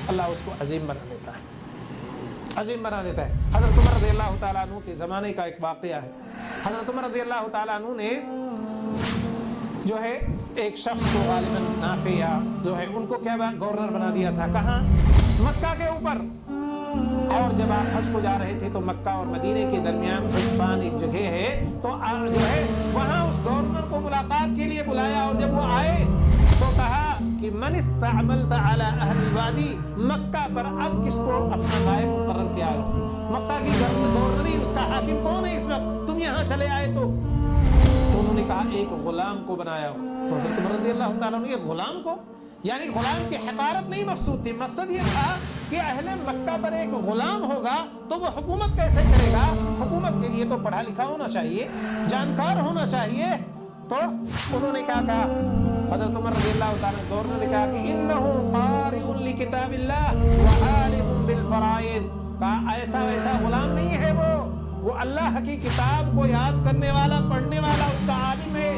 اللہ اس کو عظیم بنا دیتا ہے، عظیم بنا دیتا ہے۔ حضرت عمر رضی اللہ تعالیٰ عنہ کے زمانے کا ایک واقعہ ہے۔ حضرت عمر رضی اللہ تعالیٰ عنہ نے جو ہے ایک شخص کو غالباً نافع جو ہے ان کو کیا گورنر بنا دیا تھا، کہاں؟ مکہ کے اوپر۔ اور جب آپ حج کو جا رہے تھے تو مکہ اور مدینے کے درمیان عثمان ایک جگہ ہے، تو جو ہے وہاں اس گورنر کو ملاقات کے لیے بلایا، اور جب وہ آئے تو کہا کہ من استعملت علی اہل الوادی، مکہ پر اب کس کو اپنا نائب مقرر کیا ہے؟ مکہ کی گورنری، اس کا حاکم کون ہے اس وقت؟ تم یہاں چلے آئے تو انہوں نے کہا ایک غلام کو بنایا ہو۔ تو حضرت عمر رضی اللہ تعالیٰ نے یہ غلام کو، یعنی غلام کی حقارت نہیں مقصود تھی، مقصد یہ تھا کہ اہل مکہ پر ایک غلام ہوگا تو وہ حکومت کیسے کرے گا؟ حکومت کے لیے تو پڑھا لکھا ہونا چاہیے، جانکار ہونا چاہیے۔ تو انہوں نے کیا کہا؟ حضرت عمر رضی اللہ تعالیٰ گورنر نے کہا کہ انہ قارئ لکتاب اللہ وعالم بالفرائض، کہا ایسا ویسا غلام نہیں ہے وہ اللہ کی کتاب کو یاد کرنے والا، پڑھنے والا اس کا عالم ہے،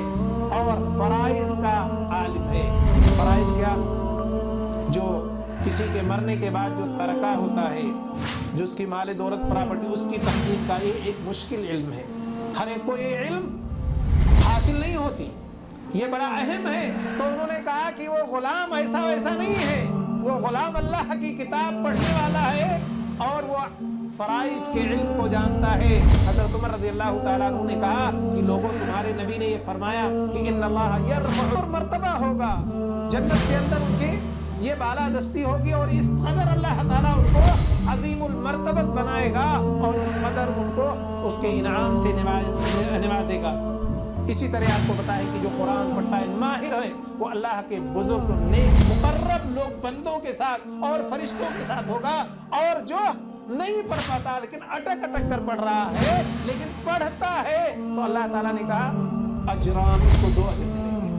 اور فرائض کا عالم ہے۔ فرائض کیا؟ جو کسی کے مرنے کے بعد جو ترکہ ہوتا ہے، جو اس کی مال دولت پراپرٹی، اس کی تقسیم کا یہ ایک مشکل علم ہے، ہر ایک کو یہ علم حاصل نہیں ہوتی، یہ بڑا اہم ہے۔ تو انہوں نے کہا کہ وہ غلام ایسا ویسا نہیں ہے، وہ غلام اللہ کی کتاب پڑھنے والا ہے اور وہ فرائض کے علم کو جانتا ہے۔ حضرت عمر رضی اللہ تعالیٰ عنہ نے کہا کہ لوگوں، تمہارے نبی نے یہ فرمایا کہ ان اللہ یرفع، مرتبہ ہوگا جنت کے اندر ان کی یہ بالادستی ہوگی، اور اس قدر اللہ تعالیٰ ان کو عظیم المرتبت بنائے گا، اور اس قدر ان کو اس کے انعام سے نوازے گا۔ اسی طرح آپ کو بتائے کہ جو قرآن پڑھتا ہے، ماہر ہے، وہ اللہ کے بزرگ نیک مقرب لوگ بندوں کے ساتھ اور فرشتوں کے ساتھ ہوگا، اور جو نہیں پڑھ پاتا لیکن اٹک کر پڑھ رہا ہے لیکن پڑھتا ہے، تو اللہ تعالیٰ نے کہا اجران، اس کو 2 اجر ملیں گے۔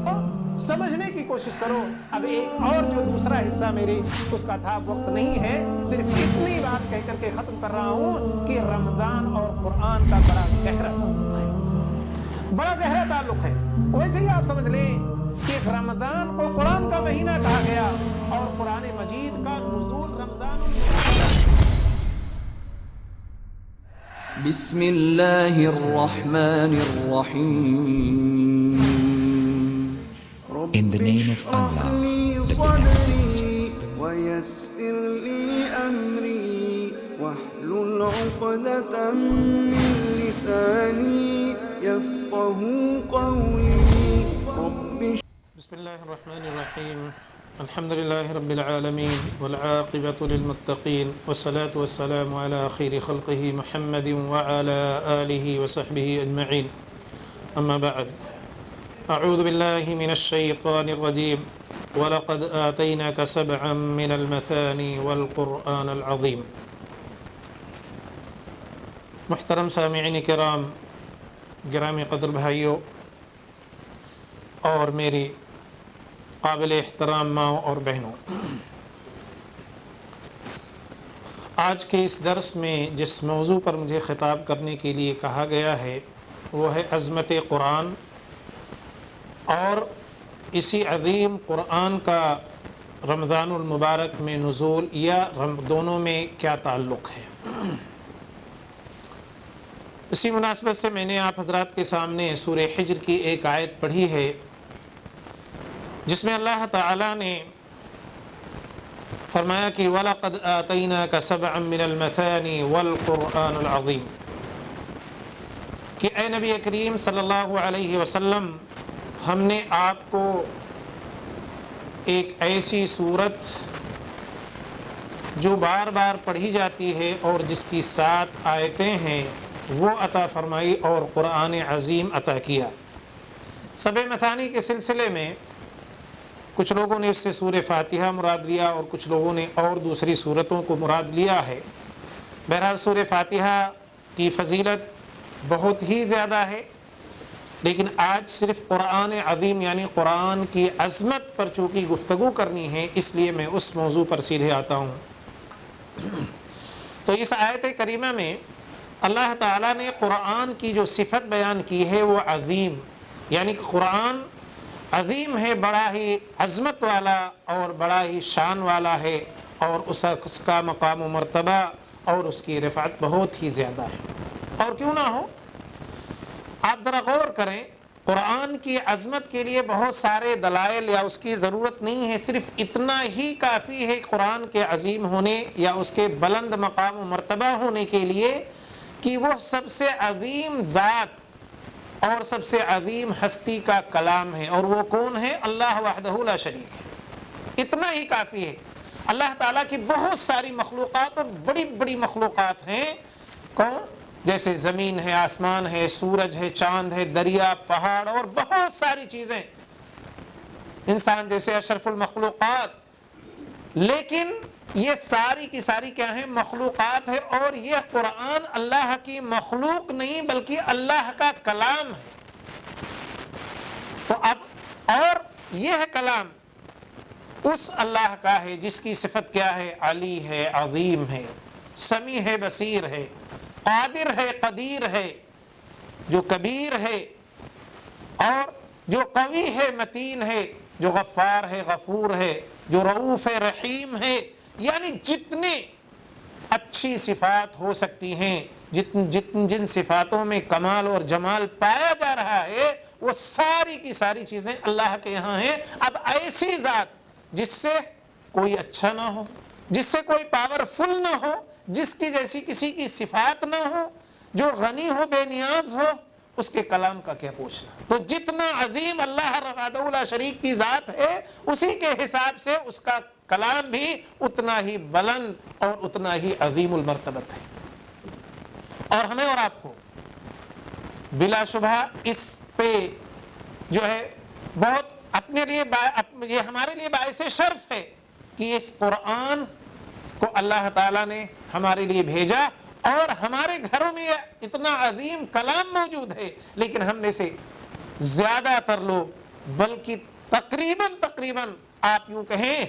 سمجھنے کی کوشش کرو۔ اب ایک اور جو دوسرا حصہ میرے اس کا تھا، وقت نہیں ہے، صرف اتنی بات کہہ کر کے ختم کر رہا ہوں کہ رمضان اور قرآن کا بڑا گہرا تعلق ہے، بڑا گہرا تعلق ہے۔ ویسے ہی آپ سمجھ لیں کہ رمضان کو قرآن کا مہینہ کہا گیا، اور قرآن مجید کا نزول رمضان بسم اللہ الرحمن الرحیم In the name of Allah, the Beneficent. ويسر لي أمري واحلل عقدة من لساني يفقه قولي رب بسم اللہ الرحمن الرحیم الحمد للہ رب العالمین والعاقبۃ للمتقین والصلاة والسلام علی خیر خلقہ محمد وعلی آلہ وصحبہ اجمعین، اما بعد، اعوذ باللہ من الشیطان الرجیم، وَلَقَدْ آتَيْنَاكَ سَبْعًا مِّنَ الْمَثَانِي وَالْقُرْآنَ الْعَظِيمِ۔ محترم سامعین کرام، گرامی قدر بھائیوں، اور میری قابل احترام ماؤں اور بہنوں، آج کے اس درس میں جس موضوع پر مجھے خطاب کرنے کے لیے کہا گیا ہے وہ ہے عظمت قرآن، اور اسی عظیم قرآن کا رمضان المبارک میں نزول، یا دونوں میں کیا تعلق ہے۔ اسی مناسبت سے میں نے آپ حضرات کے سامنے سورہ حجر کی ایک آیت پڑھی ہے، جس میں اللہ تعالیٰ نے فرمایا کہ وَلَقَدْ آتَيْنَاكَ سَبْعًا مِّنَ الْمَثَانِي وَالْقُرْآنَ الْعَظِيمِ، کہ اے نبی کریم صلی اللہ علیہ وسلم، ہم نے آپ کو ایک ایسی صورت جو بار بار پڑھی جاتی ہے اور جس کی 7 آیتیں ہیں وہ عطا فرمائی، اور قرآن عظیم عطا کیا۔ سبع مثانی کے سلسلے میں کچھ لوگوں نے اس سے سورہ فاتحہ مراد لیا، اور کچھ لوگوں نے اور دوسری صورتوں کو مراد لیا ہے۔ بہرحال سورہ فاتحہ کی فضیلت بہت ہی زیادہ ہے، لیکن آج صرف قرآن عظیم یعنی قرآن کی عظمت پر چونکہ گفتگو کرنی ہے، اس لیے میں اس موضوع پر سیدھے آتا ہوں۔ تو اس آیت کریمہ میں اللہ تعالیٰ نے قرآن کی جو صفت بیان کی ہے وہ عظیم، یعنی کہ قرآن عظیم ہے، بڑا ہی عظمت والا اور بڑا ہی شان والا ہے، اور اس کا مقام و مرتبہ اور اس کی رفعت بہت ہی زیادہ ہے۔ اور کیوں نہ ہو، آپ ذرا غور کریں، قرآن کی عظمت کے لیے بہت سارے دلائل یا اس کی ضرورت نہیں ہے، صرف اتنا ہی کافی ہے قرآن کے عظیم ہونے یا اس کے بلند مقام و مرتبہ ہونے کے لیے کہ وہ سب سے عظیم ذات اور سب سے عظیم ہستی کا کلام ہے، اور وہ کون ہے؟ اللہ وحدہ لا شریک ہے۔ اتنا ہی کافی ہے۔ اللہ تعالیٰ کی بہت ساری مخلوقات اور بڑی بڑی مخلوقات ہیں، کون؟ جیسے زمین ہے، آسمان ہے، سورج ہے، چاند ہے، دریا، پہاڑ اور بہت ساری چیزیں، انسان جیسے اشرف المخلوقات، لیکن یہ ساری کی ساری کیا ہیں؟ مخلوقات ہے، اور یہ قرآن اللہ کی مخلوق نہیں بلکہ اللہ کا کلام ہے۔ تو اب اور یہ کلام اس اللہ کا ہے جس کی صفت کیا ہے؟ علی ہے، عظیم ہے، سمیع ہے، بصیر ہے، قادر ہے، قدیر ہے، جو کبیر ہے، اور جو قوی ہے، متین ہے، جو غفار ہے، غفور ہے، جو رؤوف ہے، رحیم ہے۔ یعنی جتنے اچھی صفات ہو سکتی ہیں، جن صفاتوں میں کمال اور جمال پایا جا رہا ہے، وہ ساری کی ساری چیزیں اللہ کے یہاں ہیں۔ اب ایسی ذات جس سے کوئی اچھا نہ ہو، جس سے کوئی پاورفل نہ ہو، جس کی جیسی کسی کی صفات نہ ہو، جو غنی ہو، بے نیاز ہو، اس کے کلام کا کیا پوچھنا؟ تو جتنا عظیم اللہ وحدہ لا شریک کی ذات ہے، اسی کے حساب سے اس کا کلام بھی اتنا ہی بلند اور اتنا ہی عظیم المرتبت ہے۔ اور ہمیں اور آپ کو بلا شبہ اس پہ جو ہے بہت اپنے لیے یہ ہمارے لیے باعث شرف ہے کہ اس قرآن کو اللہ تعالیٰ نے ہمارے لیے بھیجا، اور ہمارے گھروں میں اتنا عظیم کلام موجود ہے، لیکن ہم میں سے زیادہ تر لوگ، بلکہ تقریباً آپ یوں کہیں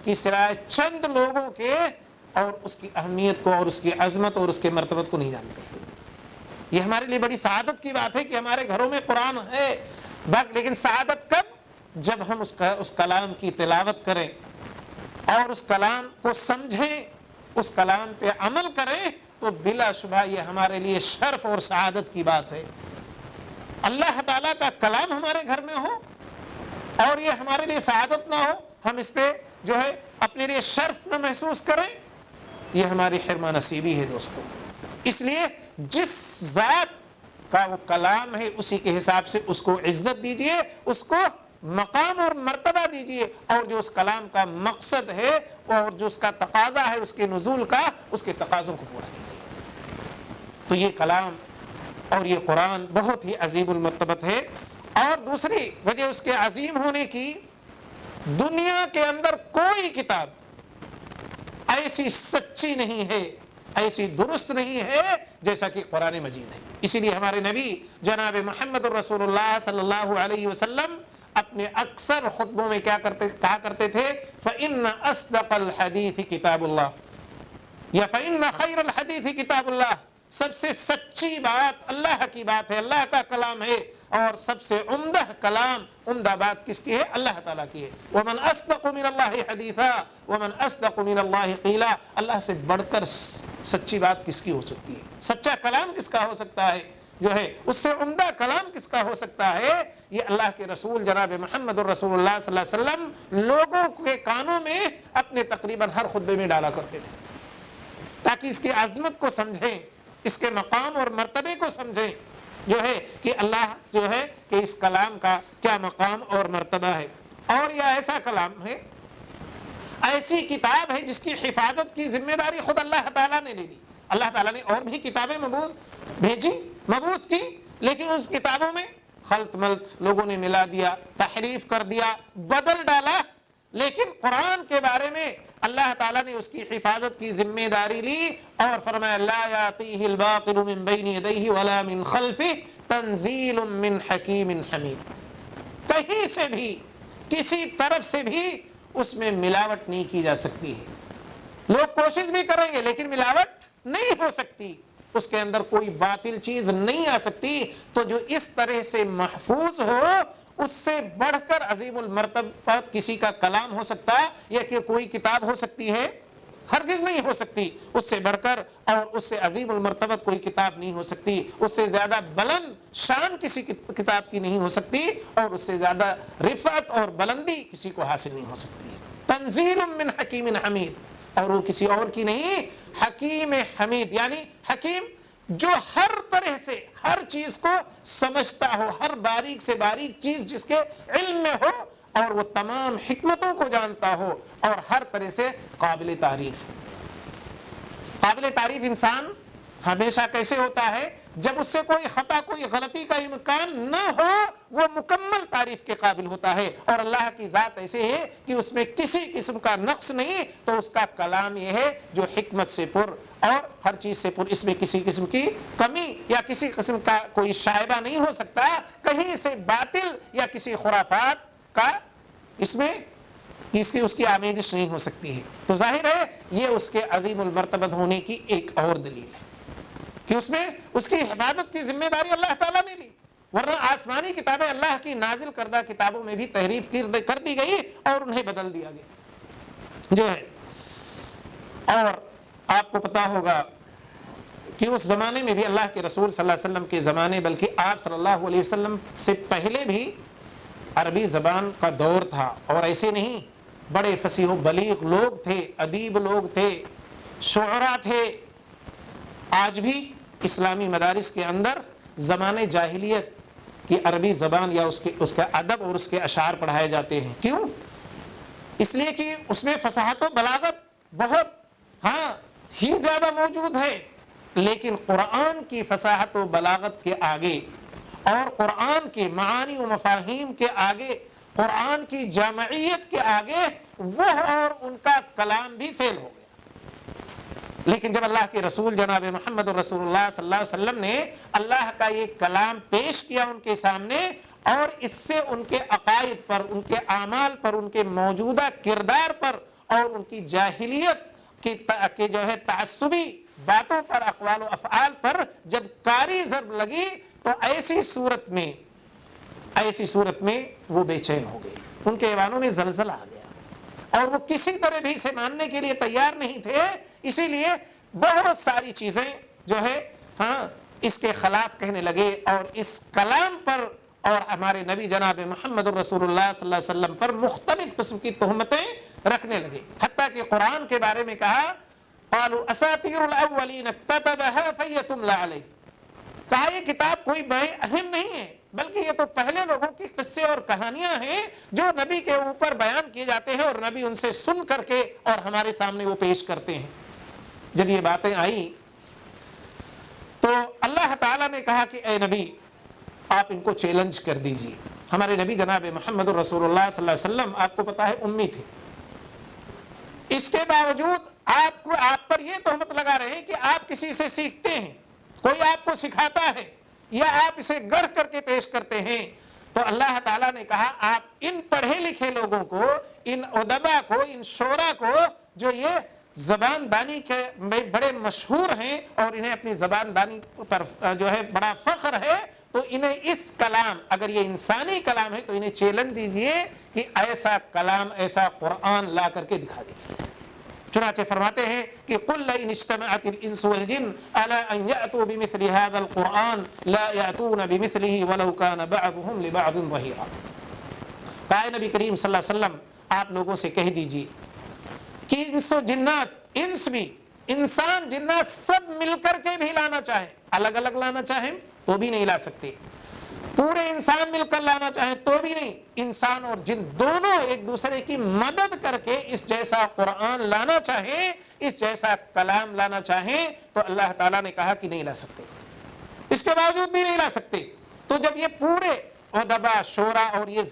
کہ سوائے چند لوگوں کے اور اس کی اہمیت کو اور اس کی عظمت اور اس کے مرتبت کو نہیں جانتے۔ یہ ہمارے لیے بڑی سعادت کی بات ہے کہ ہمارے گھروں میں قرآن ہے، لیکن سعادت کب؟ جب ہم اس کلام کی تلاوت کریں اور اس کلام کو سمجھیں، اس کلام پہ عمل کریں، تو بلا شبہ یہ ہمارے لیے شرف اور سعادت کی بات ہے۔ اللہ تعالیٰ کا کلام ہمارے گھر میں ہو اور یہ ہمارے لیے سعادت نہ ہو، ہم اس پہ جو ہے اپنے لیے شرف نہ محسوس کریں، یہ ہماری حرمہ نصیبی ہے دوستو۔ اس لیے جس ذات کا وہ کلام ہے اسی کے حساب سے اس کو عزت دیجئے، اس کو مقام اور مرتبہ دیجئے، اور جو اس کلام کا مقصد ہے اور جو اس کا تقاضا ہے اس کے نزول کا، اس کے تقاضوں کو پورا کیجئے۔ تو یہ کلام اور یہ قرآن بہت ہی عظیم المرتبت ہے۔ اور دوسری وجہ اس کے عظیم ہونے کی، دنیا کے اندر کوئی کتاب ایسی سچی نہیں ہے، ایسی درست نہیں ہے جیسا کہ قرآن مجید ہے۔ اسی لیے ہمارے نبی جناب محمد رسول اللہ صلی اللہ علیہ وسلم اپنے اکثر خطبوں میں کہا کرتے تھے، فَإِنَّ أَصْدَقَ الْحَدِيثِ كِتَابُ اللَّهِ یا فَإِنَّ خَيْرَ الْحَدِيثِ كِتَابُ اللَّهِ، سب سے سچی بات اللہ کی بات ہے، اللہ کا کلام ہے، اور سب سے عمدہ کلام، عمدہ بات کس کی ہے؟ اللہ تعالیٰ کی ہے۔ وَمَنْ أَصْدَقُ مِنَ اللَّهِ حَدِيثًا وَمَنْ أَصْدَقُ مِنَ اللَّهِ قِيلًا، اللہ سے بڑھ کر سچی بات کس کی ہو سکتی ہے؟ سچا کلام کس کا ہو سکتا ہے؟ جو ہے اس سے عمدہ کلام کس کا ہو سکتا ہے؟ یہ اللہ کے رسول جناب محمد الرسول اللہ صلی اللہ علیہ وسلم لوگوں کے کانوں میں اپنے تقریباً ہر خطبے میں ڈالا کرتے تھے، تاکہ اس کی عظمت کو سمجھیں، اس کے مقام اور مرتبے کو سمجھیں، جو ہے کہ اللہ جو ہے کہ اس کلام کا کیا مقام اور مرتبہ ہے۔ اور یہ ایسا کلام ہے، ایسی کتاب ہے جس کی حفاظت کی ذمہ داری خود اللہ تعالیٰ نے لے لی۔ اللہ تعالیٰ نے اور بھی کتابیں مبعوث کی، لیکن اس کتابوں میں خلط ملط لوگوں نے ملا دیا، تحریف کر دیا، بدل ڈالا، لیکن قرآن کے بارے میں اللہ تعالیٰ نے اس کی حفاظت کی ذمہ داری لی اور فرمایا لا یاتیہ الباطل من بین یدیہ ولا من خلفہ تنزیل من حکیم حمید، کہیں سے بھی کسی طرف سے بھی اس میں ملاوٹ نہیں کی جا سکتی ہے۔ لوگ کوشش بھی کریں گے لیکن ملاوٹ نہیں ہو سکتی، اس کے اندر کوئی باطل چیز نہیں آ سکتی۔ تو جو اس طرح سے محفوظ ہو اس سے بڑھ کر عظیم المرتبت کسی کا کلام ہو سکتا ہے یا کہ کوئی کتاب ہو سکتی ہے؟ ہرگز نہیں ہو سکتی. اس سے بڑھ کر اور اس سے عظیم المرتبت کوئی کتاب نہیں ہو سکتی. اس سے زیادہ بلند شان کسی کتاب کی نہیں ہو سکتی اور اس سے زیادہ رفعت اور بلندی کسی کو حاصل نہیں ہو سکتی. تنزیل من حکیم حمید، اور وہ کسی اور کی نہیں، حکیم حمید، یعنی حکیم جو ہر طرح سے ہر چیز کو سمجھتا ہو، ہر باریک سے باریک چیز جس کے علم میں ہو اور وہ تمام حکمتوں کو جانتا ہو اور ہر طرح سے قابل تعریف. قابل تعریف انسان ہمیشہ کیسے ہوتا ہے؟ جب اس سے کوئی خطا کوئی غلطی کا امکان نہ ہو وہ مکمل تعریف کے قابل ہوتا ہے. اور اللہ کی ذات ایسے ہے کہ اس میں کسی قسم کا نقص نہیں، تو اس کا کلام یہ ہے جو حکمت سے پر اور ہر چیز سے پر، اس میں کسی قسم کی کمی یا کسی قسم کا کوئی شائبہ نہیں ہو سکتا، کہیں سے باطل یا کسی خرافات کا اس میں اس کی آمیزش نہیں ہو سکتی ہے. تو ظاہر ہے یہ اس کے عظیم المرتبت ہونے کی ایک اور دلیل ہے کہ اس میں اس کی حفاظت کی ذمہ داری اللہ تعالیٰ نے لی. ورنہ آسمانی کتابیں اللہ کی نازل کردہ کتابوں میں بھی تحریف کر دی گئی اور انہیں بدل دیا گیا جو ہے. اور آپ کو پتا ہوگا کہ اس زمانے میں بھی اللہ کے رسول صلی اللہ علیہ وسلم کے زمانے، بلکہ آپ صلی اللہ علیہ وسلم سے پہلے بھی عربی زبان کا دور تھا. اور ایسے نہیں، بڑے فصیح و بلیغ لوگ تھے، ادیب لوگ تھے، شعراء تھے. آج بھی اسلامی مدارس کے اندر زمانے جاہلیت کی عربی زبان یا اس کا ادب اور اس کے اشعار پڑھائے جاتے ہیں. کیوں؟ اس لیے کہ اس میں فصاحت و بلاغت بہت ہی زیادہ موجود ہے. لیکن قرآن کی فصاحت و بلاغت کے آگے اور قرآن کے معانی و مفاہیم کے آگے، قرآن کی جامعیت کے آگے وہ اور ان کا کلام بھی فیل ہو گیا. لیکن جب اللہ کے رسول جناب محمد رسول اللہ صلی اللہ علیہ وسلم نے اللہ کا یہ کلام پیش کیا ان کے سامنے، اور اس سے ان کے عقائد پر، ان کے اعمال پر، ان کے موجودہ کردار پر اور ان کی جاہلیت کی جو ہے تعصبی باتوں پر، اقوال و افعال پر جب کاری ضرب لگی تو ایسی صورت میں وہ بے چین ہو گئے. ان کے ایوانوں میں زلزلہ آ گیا اور وہ کسی طرح بھی اسے ماننے کے لیے تیار نہیں تھے. اسی لیے بہت ساری چیزیں جو ہے اس کے خلاف کہنے لگے اور اس کلام پر اور ہمارے نبی جناب محمد رسول اللہ صلی اللہ علیہ وسلم پر مختلف قسم کی تہمتیں رکھنے لگے. حتیٰ کہ قرآن کے بارے میں کہا قالوا اساطیر الاولین اکتتبها فیتملی علیہ. کہا یہ کتاب کوئی بڑی اہم نہیں ہے، بلکہ یہ تو پہلے لوگوں کی قصے اور کہانیاں ہیں جو نبی کے اوپر بیان کیے جاتے ہیں اور نبی ان سے سن کر کے اور ہمارے سامنے وہ پیش کرتے ہیں. جب یہ باتیں آئیں تو اللہ تعالیٰ نے کہا کہ اے نبی آپ ان کو چیلنج کر دیجئے. ہمارے نبی جناب محمد رسول اللہ صلی اللہ علیہ وسلم آپ کو پتا ہے امی تھے. اس کے باوجود آپ پر یہ تہمت لگا رہے ہیں کہ آپ کسی سے سیکھتے ہیں، کوئی آپ کو سکھاتا ہے یا آپ اسے گڑھ کر کے پیش کرتے ہیں. تو اللہ تعالیٰ نے کہا آپ ان پڑھے لکھے لوگوں کو، ان ادبا کو، ان شعراء کو جو یہ زبان دانی کے بڑے مشہور ہیں اور انہیں اپنی زبان دانی پر جو ہے بڑا فخر ہے، تو انہیں اس کلام، اگر یہ انسانی کلام ہے تو انہیں چیلنج دیجئے کہ ایسا کلام، ایسا قرآن لا کر کے دکھا دیجئے. چنانچہ فرماتے ہیں کہ قل لئن اجتمعت الانس والجن الا ان یأتوا بمثل هذا القرآن لا یأتون بمثله ولو كان بعضهم لبعض ظہیرا. کہا نبی کریم صلی اللہ علیہ وسلم آپ لوگوں سے کہہ دیجئے کہ انس و جنات، انس بھی، انسان جنات سب مل کر کے بھی لانا چاہیں، الگ الگ لانا چاہیں تو بھی نہیں لا سکتے. پورے انسان مل کر لانا چاہیں تو بھی نہیں. انسان اور جن دونوں ایک دوسرے کی مدد کر کے اس جیسا قرآن لانا چاہیں، اس جیسا کلام لانا چاہیں تو اللہ تعالیٰ نے کہا کہ نہیں لا سکتے. اس کے باوجود بھی نہیں لا سکتے. تو جب یہ پورے ادبا، شعراء اور یہ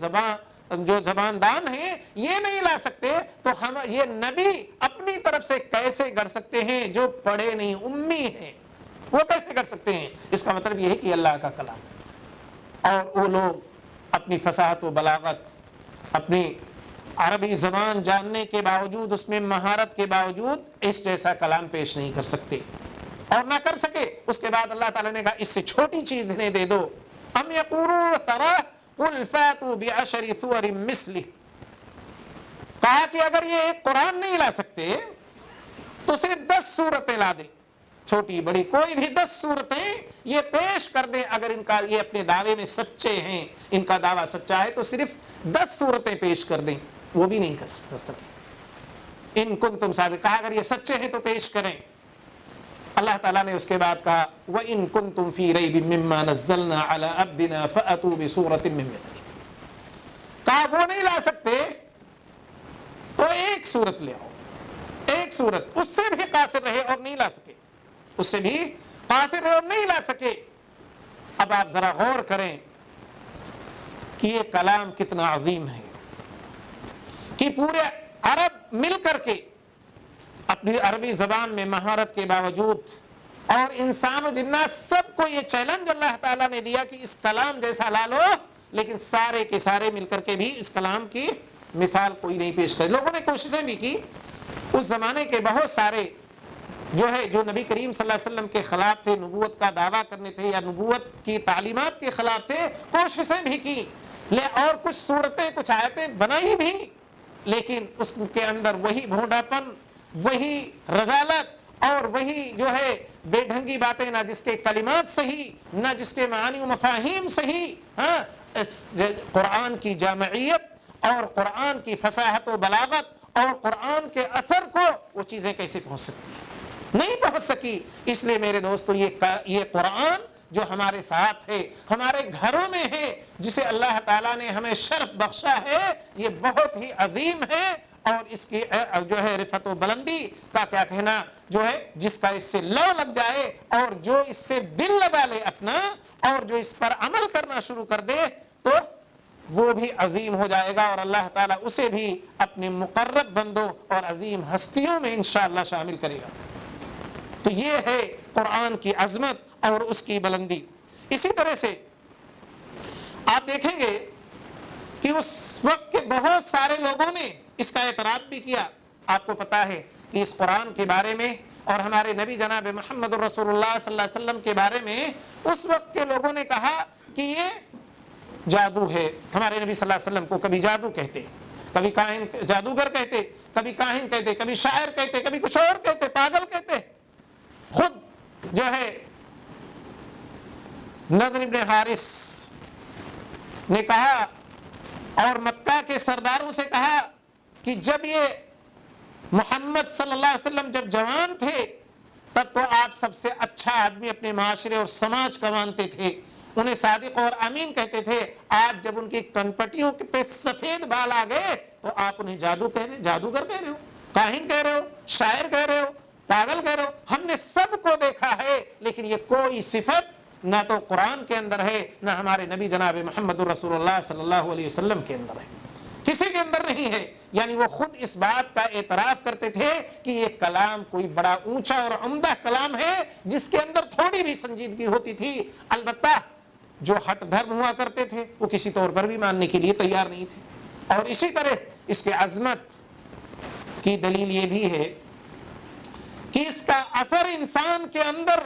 جو زباندان ہیں یہ نہیں لا سکتے تو ہم یہ نبی اپنی طرف سے کیسے کر سکتے ہیں جو پڑھے نہیں، امی ہیں، وہ کیسے کر سکتے ہیں؟ اس کا مطلب یہ ہے کہ اللہ کا کلام ہے. اور وہ لوگ اپنی فصاحت و بلاغت، اپنی عربی زبان جاننے کے باوجود، اس میں مہارت کے باوجود اس جیسا کلام پیش نہیں کر سکتے اور نہ کر سکے. اس کے بعد اللہ تعالیٰ نے کہا اس سے چھوٹی چیز انہیں دے دو. ام یقولون ترا قل فاتوا بعشر سور مثلہ، کہا کہ اگر یہ ایک قرآن نہیں لا سکتے تو صرف 10 سورتیں لا دیں، چھوٹی بڑی کوئی بھی 10 سورتیں یہ پیش کر دیں، اگر ان کا یہ اپنے دعوے میں سچے ہیں، ان کا دعویٰ سچا ہے تو صرف 10 سورتیں پیش کر دیں، وہ بھی نہیں کر سکے۔ ان کنتم صادقین، کہا اگر یہ سچے ہیں تو پیش کریں۔ اللہ تعالیٰ نے اس کے بعد کہا وَإِن كُنتُمْ فِي رَيْبٍ مِّمَّا نَزَّلْنَا عَلَىٰ عَبْدِنَا فَأْتُوا بِسُورَةٍ مِّن مِّثْلِهِ، کہا وہ نہیں لا سکتے تو ایک سورت لے آؤ، ایک سورت، اس سے بھی قاصر رہے اور نہیں لا سکے، اس سے بھی قاصر رہے اور نہیں لا سکے۔ اب آپ ذرا غور کریں کہ یہ کلام کتنا عظیم ہے کہ پورے عرب مل کر کے اپنی عربی زبان میں مہارت کے باوجود اور انسان و جنات سب کو یہ چیلنج اللہ تعالیٰ نے دیا کہ اس کلام جیسا لا لو، لیکن سارے کے سارے مل کر کے بھی اس کلام کی مثال کوئی نہیں پیش کری۔ لوگوں نے کوششیں بھی کی، اس زمانے کے بہت سارے جو نبی کریم صلی اللہ علیہ وسلم کے خلاف تھے، نبوت کا دعویٰ کرنے تھے یا نبوت کی تعلیمات کے خلاف تھے، کوششیں بھی کی اور کچھ صورتیں کچھ آیتیں بنائی بھی، لیکن اس کے اندر وہی بھونڈاپن، وہی رذالت اور وہی بے ڈھنگی باتیں، نہ جس کے کلمات صحیح، نہ جس کے معانی و مفاہیم صحیح۔ قرآن کی جامعیت اور قرآن کی فصاحت و بلاغت اور قرآن کے اثر کو وہ چیزیں کیسے پہنچ سکتی ہیں؟ نہیں پہنچ سکی۔ اس لیے میرے دوستو یہ قرآن جو ہمارے ساتھ ہے، ہمارے گھروں میں ہے، جسے اللہ تعالیٰ نے ہمیں شرف بخشا ہے، یہ بہت ہی عظیم ہے، اور اس کی رفعت و بلندی کا کیا کہنا، جس کا اس سے لو لگ جائے اور جو اس سے دل لگا لے اپنا اور جو اس پر عمل کرنا شروع کر دے تو وہ بھی عظیم ہو جائے گا، اور اللہ تعالیٰ اسے بھی اپنے مقرب بندوں اور عظیم ہستیوں میں انشاءاللہ شامل کرے گا۔ تو یہ ہے قرآن کی عظمت اور اس کی بلندی۔ اسی طرح سے آپ دیکھیں گے کہ اس وقت کے بہت سارے لوگوں نے اس کا اعتراف بھی کیا۔ آپ کو پتا ہے کہ اس قرآن کے بارے میں اور ہمارے نبی جناب محمد رسول اللہ صلی اللہ علیہ وسلم کے بارے میں اس وقت کے لوگوں نے کہا کہ یہ جادو ہے۔ ہمارے نبی صلی اللہ علیہ وسلم کو کبھی جادو کہتے، کبھی کاہن جادوگر کہتے، کبھی کاہن کہتے، کبھی شاعر کہتے، کبھی کچھ اور کہتے، پاگل کہتے۔ خود نضر بن حارث نے کہا اور مکہ کے سرداروں سے کہا کہ جب یہ محمد صلی اللہ علیہ وسلم جب جوان تھے تب تو آپ سب سے اچھا آدمی اپنے معاشرے اور سماج کا مانتے تھے، انہیں صادق اور امین کہتے تھے۔ آج جب ان کی کنپٹیوں پہ سفید بال آ گئے تو آپ انہیں جادوگر کہہ رہے ہو، کاہن کہہ رہے ہو، شاعر کہہ رہے ہو، پاگل کہہ رہے ہو۔ ہم نے سب کو دیکھا ہے، لیکن یہ کوئی صفت نہ تو قرآن کے اندر ہے، نہ ہمارے نبی جناب محمد رسول اللہ صلی اللہ علیہ وسلم کے اندر ہے، کسی کے اندر نہیں ہے۔ یعنی وہ خود اس بات کا اعتراف کرتے تھے کہ یہ کلام کوئی بڑا اونچا اور عمدہ کلام ہے جس کے اندر تھوڑی بھی سنجیدگی ہوتی تھی۔ البتہ جو ہٹ دھرم ہوا کرتے تھے وہ کسی طور پر بھی ماننے کے لیے تیار نہیں تھے۔ اور اسی طرح اس کے عظمت کی دلیل یہ بھی ہے کہ اس کا اثر انسان کے اندر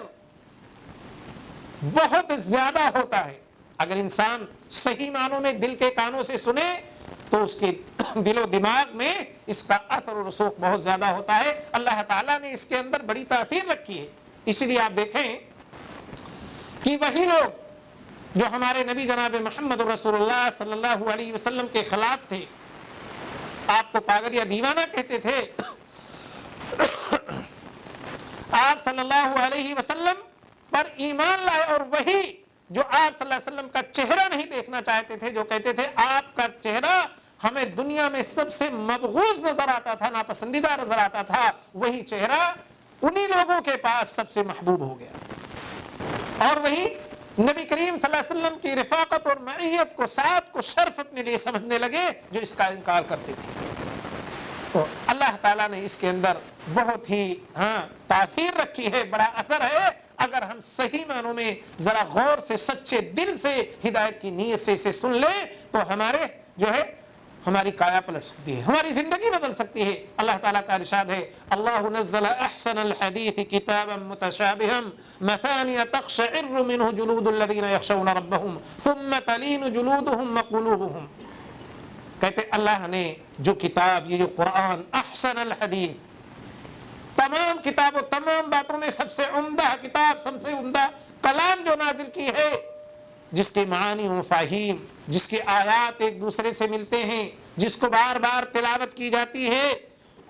بہت زیادہ ہوتا ہے۔ اگر انسان صحیح معنوں میں دل کے کانوں سے سنے تو اس کے دل و دماغ میں اس کا اثر و رسوخ بہت زیادہ ہوتا ہے۔ اللہ تعالیٰ نے اس کے اندر بڑی تاثیر رکھی ہے۔ اسی لیے آپ دیکھیں کہ وہی لوگ جو ہمارے نبی جناب محمد رسول اللہ صلی اللہ علیہ وسلم کے خلاف تھے، آپ کو پاگل یا دیوانہ کہتے تھے، آپ صلی اللہ علیہ وسلم پر ایمان لائے، اور وہی جو آپ صلی اللہ علیہ وسلم کا چہرہ نہیں دیکھنا چاہتے تھے، جو کہتے تھے آپ کا چہرہ ہمیں دنیا میں سب سے مبغوض نظر آتا تھا، ناپسندیدہ نظر آتا تھا، وہی چہرہ انہی لوگوں کے پاس سب سے محبوب ہو گیا۔ اور وہی نبی کریم صلی اللہ علیہ وسلم کی رفاقت اور معیت کو، ساتھ کو شرف اپنے لیے سمجھنے لگے جو اس کا انکار کرتے تھے۔ تو اللہ تعالیٰ نے اس کے اندر بہت ہی تاثیر رکھی ہے، بڑا اثر ہے۔ اگر ہم صحیح معنوں میں ذرا غور سے، سچے دل سے، ہدایت کی نیت سے اسے سن لیں تو ہماری کایا پلٹ سکتی ہے، ہماری زندگی بدل سکتی ہے۔ اللہ تعالیٰ کا ارشاد ہے اللہ نزل احسن الحدیث کتابا متشابہا مثانیہ تقشعر منہ جلود الذین یخشون ربہم ثم تلین جلودہم وقلوبہم۔ کہتے اللہ نے جو کتاب، یہ جو قرآن، احسن الحدیث، تمام کتابوں تمام باتوں میں سب سے عمدہ کتاب، سب سے عمدہ کلام جو نازل کی ہے، جس کے معانی و مفاہیم، جس کے آیات ایک دوسرے سے ملتے ہیں، جس کو بار بار تلاوت کی جاتی ہے،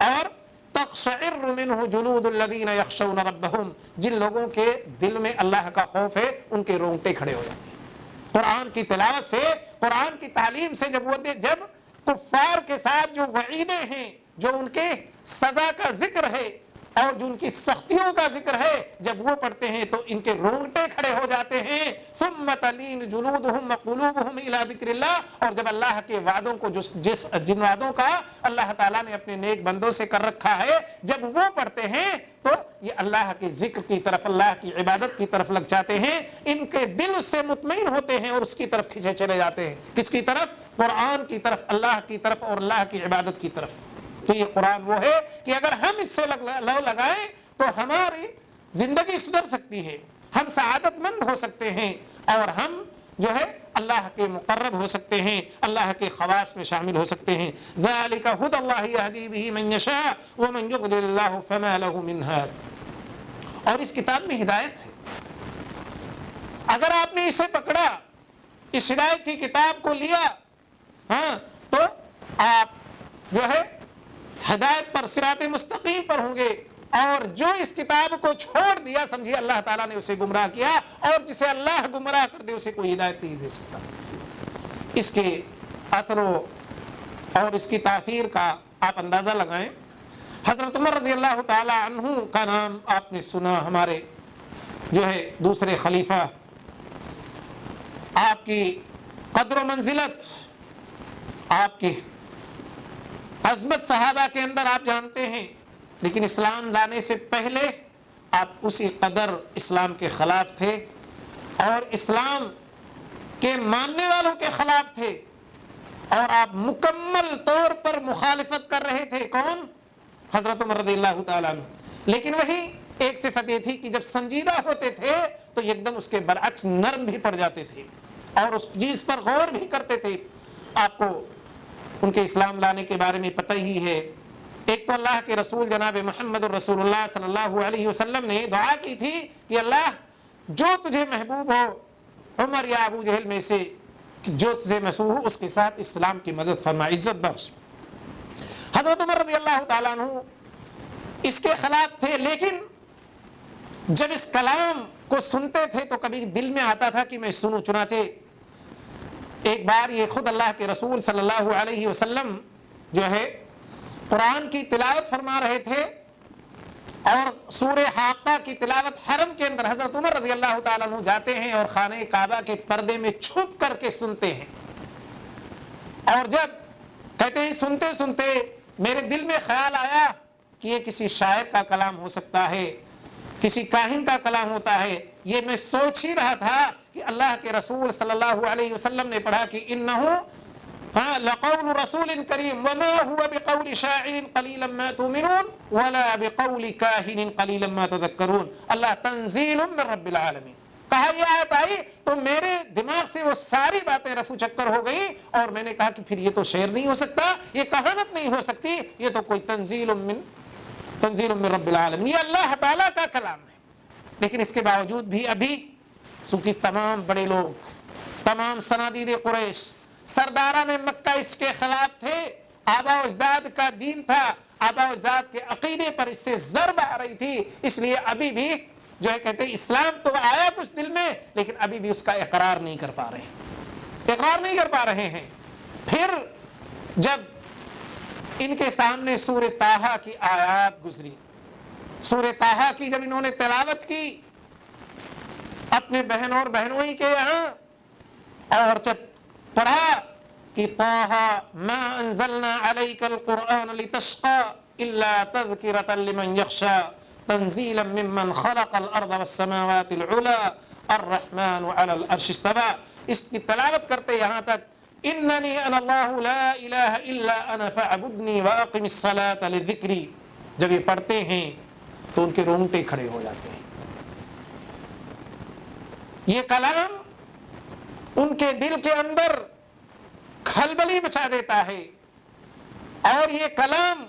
اور تقشعر منہ جلود الذین یخشون ربہم، جن لوگوں کے دل میں اللہ کا خوف ہے ان کے رونگٹے کھڑے ہو جاتے ہیں۔ قرآن کی تلاوت سے، قرآن کی تعلیم سے جب کفار کے ساتھ جو وعیدیں ہیں، جو ان کے سزا کا ذکر ہے اور جو ان کی سختیوں کا ذکر ہے، جب وہ پڑھتے ہیں تو ان کے رونگٹے کھڑے ہو جاتے ہیں۔ ثم تلین جلودہم وقلوبہم الی ذکر اللہ، اور جب اللہ کے وعدوں کو جن وعدوں کا اللہ تعالیٰ نے اپنے نیک بندوں سے کر رکھا ہے، جب وہ پڑھتے ہیں تو یہ اللہ کے ذکر کی طرف، اللہ کی عبادت کی طرف لگ جاتے ہیں، ان کے دل اس سے مطمئن ہوتے ہیں اور اس کی طرف کھینچے چلے جاتے ہیں۔ کس کی طرف؟ قرآن کی طرف، اللہ کی طرف اور اللہ کی عبادت کی طرف۔ تو یہ قرآن وہ ہے کہ اگر ہم اس سے لو لگائیں تو ہماری زندگی سدھر سکتی ہے، ہم سعادت مند ہو سکتے ہیں، اور ہم جو ہے اللہ کے مقرب ہو سکتے ہیں، اللہ کے خواص میں شامل ہو سکتے ہیں۔ ذالک ھدی اللہ یہدی بہ من یشاء ومن یضلل اللہ فما لہ من ھاد۔ اور اس کتاب میں ہدایت ہے، اگر آپ نے اسے پکڑا، اس ہدایت کی کتاب کو لیا، تو آپ جو ہے ہدایت پر، صراط مستقیم پر ہوں گے، اور جو اس کتاب کو چھوڑ دیا سمجھیے اللہ تعالیٰ نے اسے گمراہ کیا، اور جسے اللہ گمراہ کر دے اسے کوئی ہدایت نہیں دے سکتا۔ اس کے اثر اور اس کی تاثیر کا آپ اندازہ لگائیں۔ حضرت عمر رضی اللہ تعالی عنہ کا نام آپ نے سنا، ہمارے جو ہے دوسرے خلیفہ، آپ کی قدر و منزلت، آپ کی عظمت صحابہ کے اندر آپ جانتے ہیں، لیکن اسلام لانے سے پہلے آپ اسی قدر اسلام کے خلاف تھے اور اسلام کے ماننے والوں کے خلاف تھے، اور آپ مکمل طور پر مخالفت کر رہے تھے۔ کون؟ حضرت عمر رضی اللہ تعالیٰ عنہ۔ لیکن وہی ایک صفت یہ تھی کہ جب سنجیدہ ہوتے تھے تو ایک دم اس کے برعکس نرم بھی پڑ جاتے تھے اور اس چیز پر غور بھی کرتے تھے۔ آپ کو ان کے اسلام لانے کے بارے میں پتہ ہی ہے۔ ایک تو اللہ کے رسول جناب محمد الرسول اللہ صلی اللہ علیہ وسلم نے دعا کی تھی کہ اللہ جو تجھے محبوب ہو عمر یا ابو جہل میں سے، جو تجھے مسوح ہو اس کے ساتھ اسلام کی مدد فرما، عزت بخش۔ حضرت عمر رضی اللہ تعالیٰ عنہ اس کے خلاف تھے، لیکن جب اس کلام کو سنتے تھے تو کبھی دل میں آتا تھا کہ میں سنوں۔ چنانچہ ایک بار یہ خود اللہ کے رسول صلی اللہ علیہ وسلم جو ہے قرآن کی تلاوت فرما رہے تھے، اور سورہ حاقہ کی تلاوت حرم کے اندر حضرت عمر رضی اللہ تعالیٰ عنہ جاتے ہیں اور خانہ کعبہ کے پردے میں چھپ کر کے سنتے ہیں، اور جب کہتے ہیں سنتے سنتے میرے دل میں خیال آیا کہ یہ کسی شاعر کا کلام ہو سکتا ہے، کسی کاہن کا کلام ہوتا ہے۔ یہ میں سوچ ہی رہا تھا کہ اللہ کے رسول صلی اللہ علیہ وسلم نے پڑھا کہ انہو لقول رسول کریم وما هو بقول شاعر قلیلا ما تؤمنون ولا بقول کاہن قلیلا ما تذکرون، اللہ تنزیل من رب العالمین۔ کہا یہ آیت آئی تو میرے دماغ سے وہ ساری باتیں رفو چکر ہو گئی، اور میں نے کہا کہ پھر یہ تو شعر نہیں ہو سکتا، یہ کہانت نہیں ہو سکتی، یہ تو کوئی تنزیل من رب العالمین، یہ اللہ تعالیٰ کا کلام ہے۔ لیکن اس کے باوجود بھی ابھی چونکہ تمام بڑے لوگ، تمام صنادید قریش، سرداران مکہ اس کے خلاف تھے، آبا و اجداد کا دین تھا، آبا و اجداد کے عقیدے پر اس سے ضرب آ رہی تھی، اس لیے ابھی بھی جو ہے کہتے ہیں اسلام تو آیا کچھ دل میں، لیکن ابھی بھی اس کا اقرار نہیں کر پا رہے ہیں۔ پھر جب ان کے سامنے سورہ طٰہٰ کی آیات گزری، سورہ طٰہٰ کی جب انہوں نے تلاوت کی اپنے بہن اور بہنوئی کے یہاں، اور جب پڑھا کہ طٰہٰ ما انزلنا علیک القرآن لتشقى الا تذکرۃ لمن یخشى تنزیلا ممن خلق الارض والسماوات العلی الرحمن علی العرش استوى۔ اس کی تلاوت کرتے یہاں تک اننی انا اللہ لا الہ الا انا فاعبدنی واقم الصلاۃ لذکری، جب یہ پڑھتے ہیں تو ان کے رونگٹے کھڑے ہو جاتے ہیں. یہ کلام ان کے دل کے اندر کھلبلی مچا دیتا ہے، اور یہ کلام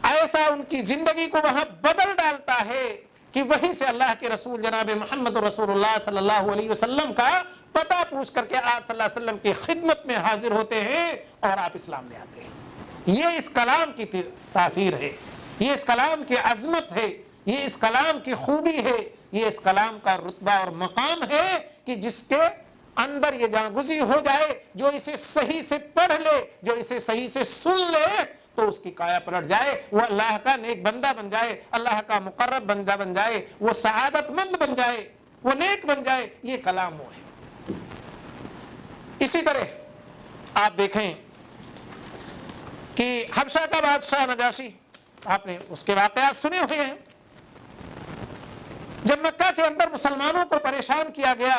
ایسا ان کی زندگی کو وہاں بدل ڈالتا ہے کہ وہیں سے اللہ کے رسول جناب محمد رسول اللہ صلی اللہ علیہ وسلم کا پتہ پوچھ کر کے آپ صلی اللہ علیہ وسلم کی خدمت میں حاضر ہوتے ہیں اور آپ اسلام لے آتے ہیں. یہ اس کلام کی تاثیر ہے، یہ اس کلام کی عظمت ہے، یہ اس کلام کی خوبی ہے، یہ اس کلام کا رتبہ اور مقام ہے کہ جس کے اندر یہ جاگزی ہو جائے، جو اسے صحیح سے پڑھ لے، جو اسے صحیح سے سن لے تو اس کی کایا پلٹ جائے، وہ اللہ کا نیک بندہ بن جائے، اللہ کا مقرب بندہ بن جائے، وہ سعادت مند بن جائے، وہ نیک بن جائے. یہ کلام وہ ہے. اسی طرح آپ دیکھیں کہ حبشہ کا بادشاہ نجاشی، آپ نے اس کے واقعات سنے ہوئے ہیں. جب مکہ کے اندر مسلمانوں کو پریشان کیا گیا،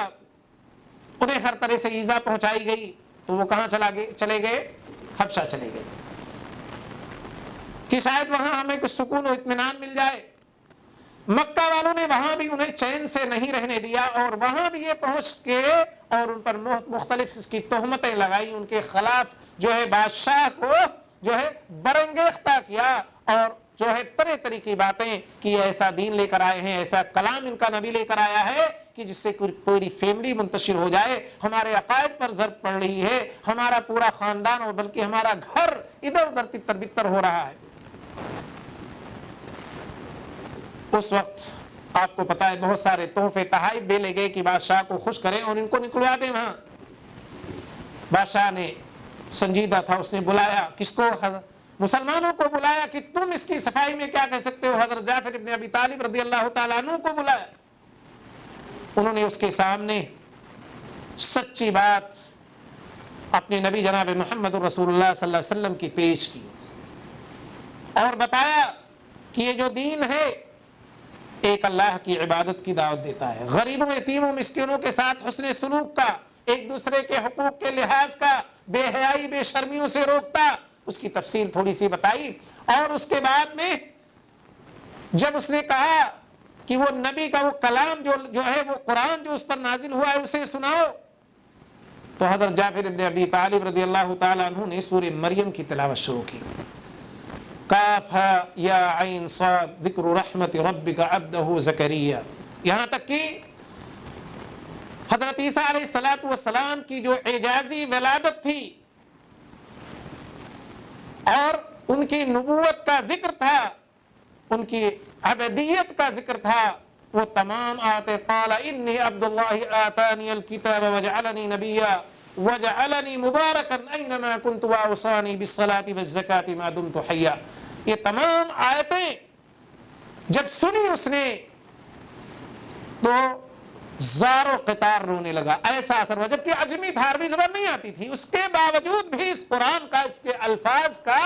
انہیں ہر طرح سے ایذا پہنچائی گئی، تو وہ کہاں چلے گئے؟ حبشہ چلے گئے کہ شاید وہاں ہمیں کچھ سکون و اطمینان مل جائے. مکہ والوں نے وہاں بھی انہیں چین سے نہیں رہنے دیا، اور وہاں بھی یہ پہنچ کے اور ان پر مختلف اس کی تہمتیں لگائی، ان کے خلاف جو ہے بادشاہ کو جو ہے برانگیختہ کیا، اور جو ہے طرح طرح کی باتیں کہ یہ ایسا دین لے کر آئے ہیں، ایسا کلام ان کا نبی لے کر آیا ہے کہ جس سے پوری فیملی منتشر ہو جائے، ہمارے عقائد پر ضرب پڑ رہی ہے، ہمارا پورا خاندان اور بلکہ ہمارا گھر ادھر ادھر تتر بتر ہو رہا ہے. اس وقت آپ کو پتا ہے بہت سارے تحفے تحائف بھی لے گئے کہ بادشاہ کو خوش کریں اور ان کو نکلوا دیں وہاں. بادشاہ نے سنجیدہ تھا، اس نے بلایا کس کو؟ مسلمانوں کو بلایا کہ تم اس کی صفائی میں کیا کہہ سکتے ہو؟ حضرت جعفر ابن ابی طالب رضی اللہ تعالیٰ عنہ کو بلایا. انہوں نے اس کے سامنے سچی بات اپنے نبی جناب محمد رسول اللہ صلی اللہ علیہ وسلم کی پیش کی، اور بتایا کہ یہ جو دین ہے ایک اللہ کی عبادت کی دعوت دیتا ہے، غریبوں یتیموں مسکینوں کے ساتھ حسن سلوک کا، ایک دوسرے کے حقوق کے لحاظ کا، بے حیائی بے شرمیوں سے روکتا. اس کی تفصیل تھوڑی سی بتائی، اور اس کے بعد میں جب اس نے کہا کہ وہ نبی کا وہ کلام جو ہے وہ قرآن جو اس پر نازل ہوا ہے اسے سناؤ، تو حضرت جعفر ابن ابی طالب رضی اللہ تعالیٰ عنہ نے سورہ مریم کی تلاوت شروع کی. کاف یا عین صاد ذکر رحمت ربک عبدہ زکریا، یہاں تک کہ حضرت عیسیٰ علیہ السلام کی جو اعجازی ولادت تھی اور ان کی نبوت کا ذکر تھا، ان کی عبدیت کا ذکر تھا، وہ تمام آتے قال انی عبد اللہ آتانی الکتاب وجعلنی نبیا وجعلنی مبارکا اینما کنت واوصانی بالصلاة والزکاة ما دمت حیا. یہ تمام آیتیں جب سنی اس نے تو زار و قطار رونے لگا، ایسا اثر ہوا. جبکہ عجمی تھا، عربی زبان نہیں آتی تھی، اس کے باوجود بھی اس قرآن کا، اس کے الفاظ کا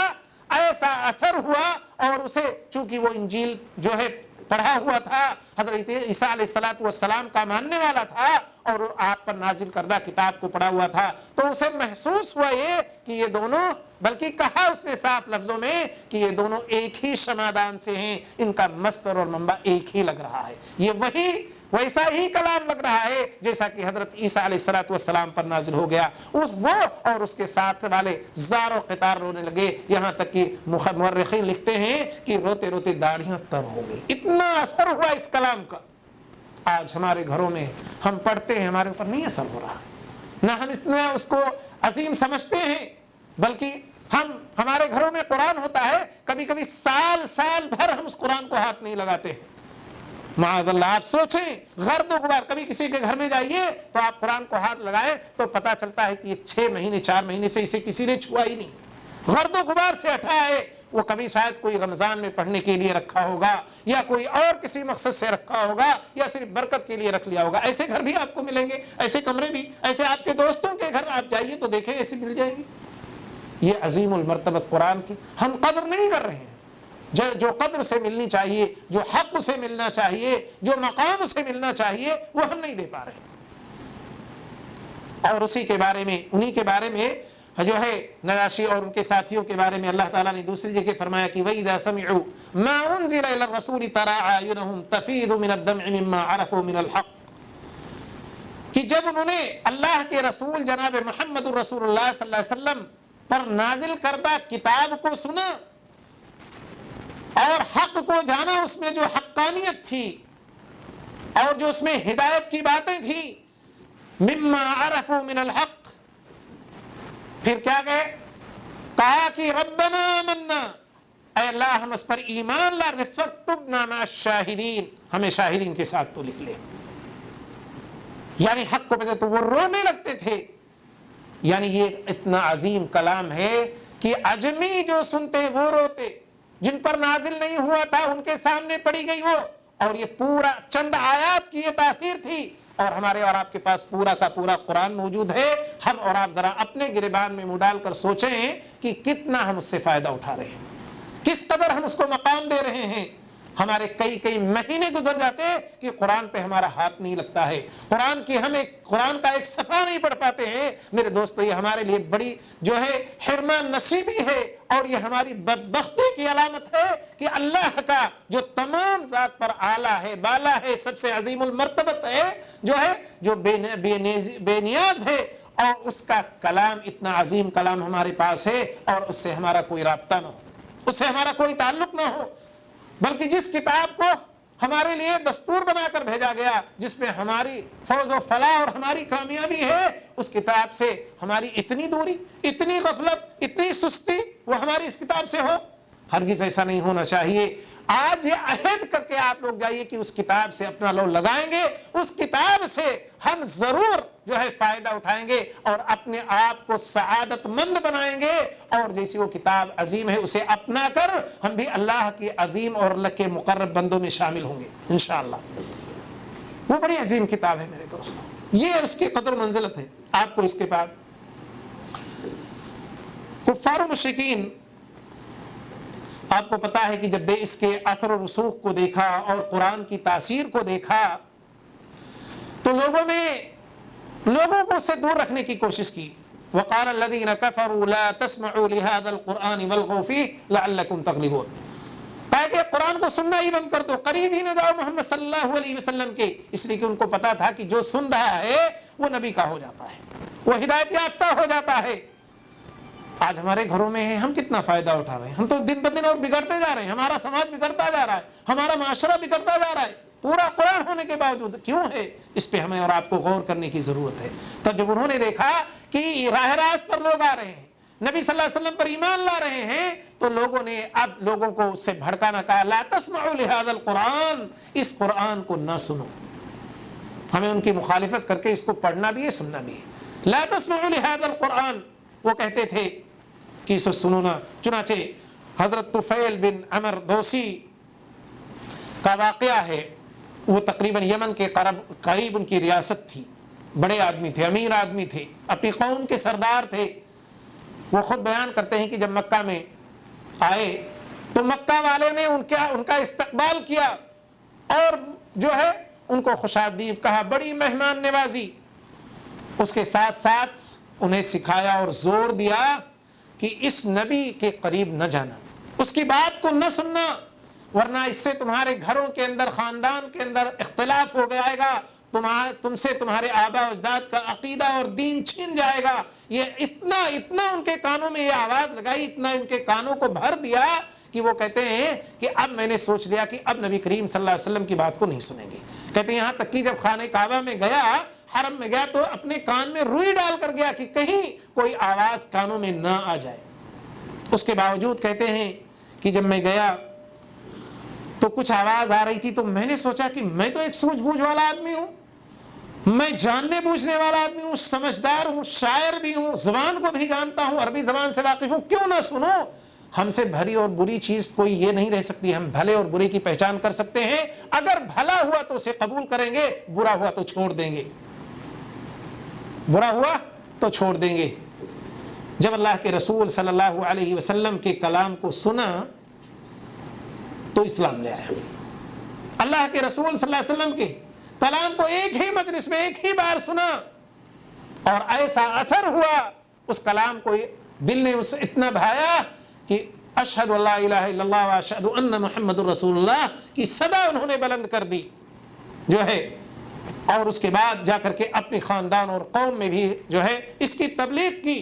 ایسا اثر ہوا. اور اسے چونکہ وہ انجیل جو ہے پڑھا ہوا تھا، حضرت عیسیٰ علیہ السلام کا ماننے والا تھا اور آپ پر نازل کردہ کتاب کو پڑھا ہوا تھا، تو اسے محسوس ہوا یہ کہ یہ دونوں، بلکہ کہا اس نے صاف لفظوں میں کہ یہ دونوں ایک ہی شمادان سے ہیں، ان کا مصدر اور منبع ایک ہی لگ رہا ہے. یہ وہی ویسا ہی کلام لگ رہا ہے جیسا کہ حضرت عیسیٰ علیہ السلام پر نازل ہو گیا. وہ اور اس کے ساتھ والے زار و قطار رونے لگے، یہاں تک کہ مورخین لکھتے ہیں کہ روتے روتے داڑھیاں تر ہو گئی، اتنا اثر ہوا اس کلام کا. آج ہمارے گھروں میں ہم پڑھتے ہیں، ہمارے اوپر نہیں اثر ہو رہا ہے، نہ ہم اتنا اس کو عظیم سمجھتے ہیں، بلکہ ہمارے گھروں میں قرآن ہوتا ہے، کبھی کبھی سال بھر ہم اس قرآن کو ہاتھ نہیں لگاتے ہیں. معاذ اللہ. آپ سوچیں غرد و غبار، کبھی کسی کے گھر میں جائیے تو آپ قرآن کو ہاتھ لگائیں تو پتا چلتا ہے کہ یہ 6 مہینے 4 مہینے سے اسے کسی نے چھوا ہی نہیں، غرد و غبار سے ہٹا ہے. وہ کبھی شاید کوئی رمضان میں پڑھنے کے لیے رکھا ہوگا، یا کوئی اور کسی مقصد سے رکھا ہوگا، یا صرف برکت کے لیے رکھ لیا ہوگا. ایسے گھر بھی آپ کو ملیں گے، ایسے کمرے بھی، ایسے آپ کے دوستوں کے گھر آپ جائیے تو دیکھیں ایسے مل جائیں گے. یہ عظیم المرتبت قرآن کی ہم قدر نہیں کر رہے ہیں. جو قدر سے ملنی چاہیے، جو حق سے ملنا چاہیے، جو مقام سے ملنا چاہیے، وہ ہم نہیں دے پا رہے. اور اسی کے بارے میں انہی کے بارے میں جو ہے نجاشی اور ان کے ساتھیوں کے بارے میں اللہ تعالیٰ نے دوسری جگہ فرمایا کہ وَإِذَا سَمِعُوا مَا أُنزِلَ إِلَى الرَّسُولِ تَرَىٰ أَعْيُنَهُمْ تَفِيضُ مِنَ الدَّمْعِ مِمَّا عَرَفُوا مِنَ الْحَقِّ، کہ جب انہوں نے اللہ کے رسول جناب محمد الرسول اللہ صلی اللہ علیہ وسلم پر نازل کردہ کتاب کو سنا اور حق کو جانا، اس میں جو حقانیت تھی اور جو اس میں ہدایت کی باتیں تھیں، مما عرفوا من الحق، پھر کیا کہا کہ ربنا آمنا، اے اللہ ہم اس پر ایمان لائے، فاکتبنا مع الشاہدین، ہمیں شاہدین کے ساتھ تو لکھ لے۔ یعنی حق کو پتہ تو وہ رونے لگتے تھے۔ یعنی یہ اتنا عظیم کلام ہے کہ عجمی جو سنتے وہ روتے، جن پر نازل نہیں ہوا تھا ان کے سامنے پڑھی گئی وہ، اور یہ پورا چند آیات کی یہ تاثیر تھی، اور ہمارے اور آپ کے پاس پورا کا پورا قرآن موجود ہے۔ ہم اور آپ ذرا اپنے گریبان میں منہ ڈال کر سوچیں کہ کتنا ہم اس سے فائدہ اٹھا رہے ہیں، کس قدر ہم اس کو مقام دے رہے ہیں۔ ہمارے کئی مہینے گزر جاتے ہیں کہ قرآن پہ ہمارا ہاتھ نہیں لگتا ہے، قرآن کا ایک صفحہ نہیں پڑھ پاتے ہیں۔ میرے دوستو، یہ ہمارے لیے بڑی جو ہے حرمان نصیبی ہے، اور یہ ہماری بدبختی کی علامت ہے کہ اللہ کا جو تمام ذات پر اعلیٰ ہے، بالا ہے، سب سے عظیم المرتبت ہے، جو بے نیاز ہے، اور اس کا کلام اتنا عظیم کلام ہمارے پاس ہے، اور اس سے ہمارا کوئی رابطہ نہ ہو، اس سے ہمارا کوئی تعلق نہ ہو، بلکہ جس کتاب کو ہمارے لیے دستور بنا کر بھیجا گیا، جس میں ہماری فوز و فلاح اور ہماری کامیابی ہے، اس کتاب سے ہماری اتنی دوری، اتنی غفلت، اتنی سستی وہ ہماری اس کتاب سے ہو۔ ہرگز ایسا نہیں ہونا چاہیے۔ آج یہ عہد کر کے آپ لوگ جائیے کہ اس کتاب سے اپنا لو لگائیں گے، اس کتاب سے ہم ضرور جو ہے فائدہ اٹھائیں گے اور اپنے آپ کو سعادت مند بنائیں گے، اور جیسی وہ کتاب عظیم ہے اسے اپنا کر ہم بھی اللہ کی عظیم اور اللہ کے مقرب بندوں میں شامل ہوں گے انشاءاللہ۔ وہ بڑی عظیم کتاب ہے میرے دوستو، یہ اس کی قدر منزلت ہے۔ آپ کو اس کے بعد کفار و مشرکین، آپ کو پتا ہے کہ جب اس کے اثر و رسوخ کو دیکھا اور قرآن کی تاثیر کو دیکھا تو لوگوں کو اس سے دور رکھنے کی کوشش کی۔ وقال الذين كفروا لا تسمعوا لهذا القرآن والغوا فيه لعلكم تغلبون، کہا کہ قرآن کو سننا ہی بند کر دو، قریب ہی نہ جاؤ محمد صلی اللہ علیہ وسلم کے، اس لیے کہ ان کو پتا تھا کہ جو سن رہا ہے وہ نبی کا ہو جاتا ہے، وہ ہدایت یافتہ ہو جاتا ہے۔ آج ہمارے گھروں میں ہیں، ہم کتنا فائدہ اٹھا رہے ہیں، ہم تو دن بہ دن اور بگڑتے جا رہے ہیں، ہمارا سماج بگڑتا جا رہا ہے، ہمارا معاشرہ بگڑتا جا رہا ہے، پورا قرآن ہونے کے باوجود۔ کیوں ہے؟ اس پہ ہمیں اور آپ کو غور کرنے کی ضرورت ہے۔ تب جب انہوں نے دیکھا کہ راہ راست پر لوگ آ رہے ہیں، نبی صلی اللہ علیہ وسلم پر ایمان لا رہے ہیں، تو لوگوں نے اب لوگوں کو اس سے بھڑکانا کہا، لا تسمعوا لهذا القرآن، اس قرآن کو نہ سنو۔ ہمیں ان کی مخالفت کر کے اس کو پڑھنا بھی ہے، سننا بھی ہے۔ لا تسمعوا لهذا القرآن، وہ کہتے تھے کہ اسے سنو نہ۔ چنانچہ حضرت طفیل بن عمر دوسی کا واقعہ ہے، وہ تقریباً یمن کے قریب ان کی ریاست تھی، بڑے آدمی تھے، امیر آدمی تھے، اپنی قوم کے سردار تھے۔ وہ خود بیان کرتے ہیں کہ جب مکہ میں آئے تو مکہ والے نے ان کا استقبال کیا اور جو ہے ان کو خوشادیب کہا، بڑی مہمان نوازی۔ اس کے ساتھ ساتھ انہیں سکھایا اور زور دیا کہ اس نبی کے قریب نہ جانا، اس کی بات کو نہ سننا، ورنہ اس سے تمہارے گھروں کے اندر، خاندان کے اندر اختلاف ہو جائے گا، تم سے تمہارے آبا و اجداد کا عقیدہ اور دین چھین جائے گا۔ یہ اتنا ان کے کانوں میں یہ آواز لگائی، اتنا ان کے کانوں کو بھر دیا کہ وہ کہتے ہیں کہ اب میں نے سوچ لیا کہ اب نبی کریم صلی اللہ علیہ وسلم کی بات کو نہیں سنیں گے۔ کہتے ہیں یہاں تک کہ جب خانہ کعبہ میں گیا، حرم میں گیا، تو اپنے کان میں روئی ڈال کر گیا کہ کہیں کوئی آواز کانوں میں نہ آ جائے۔ اس کے باوجود کہتے ہیں کہ جب میں گیا تو کچھ آواز آ رہی تھی، تو میں نے سوچا کہ میں تو ایک سوجھ بوجھ والا آدمی ہوں، میں جاننے بوجھنے والا آدمی ہوں، سمجھدار ہوں، شاعر بھی ہوں، زبان کو بھی جانتا ہوں، عربی زبان سے واقف ہوں، کیوں نہ سنو؟ ہم سے بھری اور بری چیز کوئی یہ نہیں رہ سکتی، ہم بھلے اور برے کی پہچان کر سکتے ہیں، اگر بھلا ہوا تو اسے قبول کریں گے، برا ہوا تو چھوڑ دیں گے، برا ہوا تو چھوڑ دیں گے۔ جب اللہ کے رسول صلی اللہ علیہ وسلم کے کلام کو سنا تو اسلام لے آیا۔ اللہ کے رسول صلی اللہ علیہ وسلم کے کلام کو ایک ہی مجلس میں ایک ہی بار سنا اور ایسا اثر ہوا اس کلام کو، دل نے اسے اتنا بھایا کہ اشہد ان لا الہ الا اللہ و اشہد ان محمد الرسول اللہ کی صدا انہوں نے بلند کر دی جو ہے، اور اس کے بعد جا کر کے اپنے خاندان اور قوم میں بھی جو ہے اس کی تبلیغ کی۔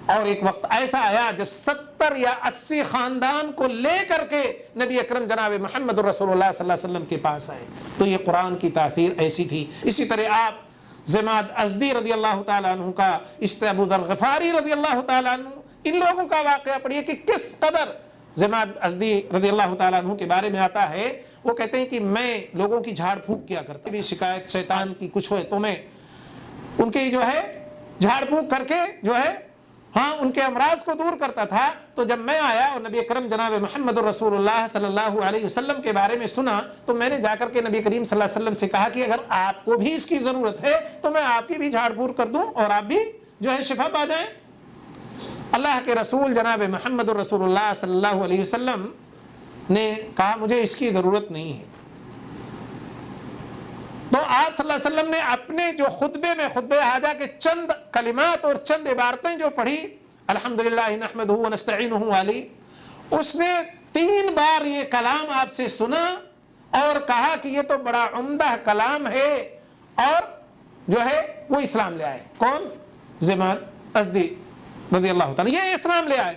اور ایک وقت ایسا آیا جب 70 یا 80 خاندان کو لے کر کے نبی اکرم جناب محمد رسول اللہ صلی اللہ علیہ وسلم کے پاس آئے۔ تو یہ قرآن کی تاثیر ایسی تھی۔ اسی طرح آپ زماد ازدی رضی اللہ تعالیٰ عنہ کا، اس طرح ابو ذر غفاری رضی اللہ تعالیٰ عنہ، ان لوگوں کا واقعہ پڑھیے کہ کس قدر زماد ازدی رضی اللہ تعالیٰ عنہ کے بارے میں آتا ہے، وہ کہتے ہیں کہ میں لوگوں کی جھاڑ پھونک کیا کرتا، بھی شکایت شیطان کی کچھ ہوئے تو میں ان کی جو ہے جھاڑ پھونک کر کے جو ہے ان کے امراض کو دور کرتا تھا۔ تو جب میں آیا اور نبی اکرم جناب محمد رسول اللہ صلی اللہ علیہ وسلم کے بارے میں سنا، تو میں نے جا کر کے نبی کریم صلی اللہ علیہ وسلم سے کہا کہ اگر آپ کو بھی اس کی ضرورت ہے تو میں آپ کی بھی جھاڑ پھونک کر دوں اور آپ بھی جو ہے شفا پا جائیں۔ اللہ کے رسول جناب محمد رسول اللہ صلی اللہ علیہ وسلم نے کہا مجھے اس کی ضرورت نہیں ہے۔ تو آپ صلی اللہ علیہ وسلم نے اپنے جو خطبے میں خطبہ حاجہ کے چند کلمات اور چند عبارتیں جو پڑھی، الحمدللہ نحمدہ ونستعینہ والی، اس نے 3 بار یہ کلام آپ سے سنا اور کہا کہ یہ تو بڑا عمدہ کلام ہے، اور جو ہے وہ اسلام لے آئے۔ کون؟ زماد ازدی رضی اللہ تعالیٰ، یہ اسلام لے آئے۔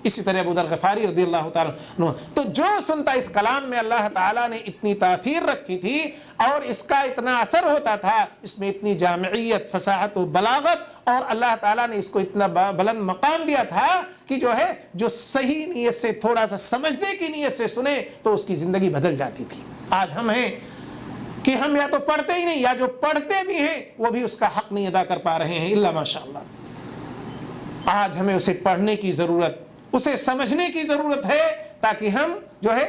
اسی طرح ابو ذر غفاری رضی اللہ تعالیٰ۔ تو جو سنتا اس کلام میں اللہ تعالیٰ نے اتنی تاثیر رکھی تھی اور اس کا اتنا اثر ہوتا تھا، اس میں اتنی جامعیت، فصاحت و بلاغت، اور اللہ تعالیٰ نے اس کو اتنا بلند مقام دیا تھا کہ جو ہے جو صحیح نیت سے، تھوڑا سا سمجھنے کی نیت سے سنے تو اس کی زندگی بدل جاتی تھی۔ آج ہم ہیں کہ ہم یا تو پڑھتے ہی نہیں، یا جو پڑھتے بھی ہیں وہ بھی اس کا حق نہیں ادا کر پا رہے ہیں، الا ماشاءاللہ۔ آج ہمیں اسے پڑھنے کی ضرورت، اسے سمجھنے کی ضرورت ہے، تاکہ ہم جو ہے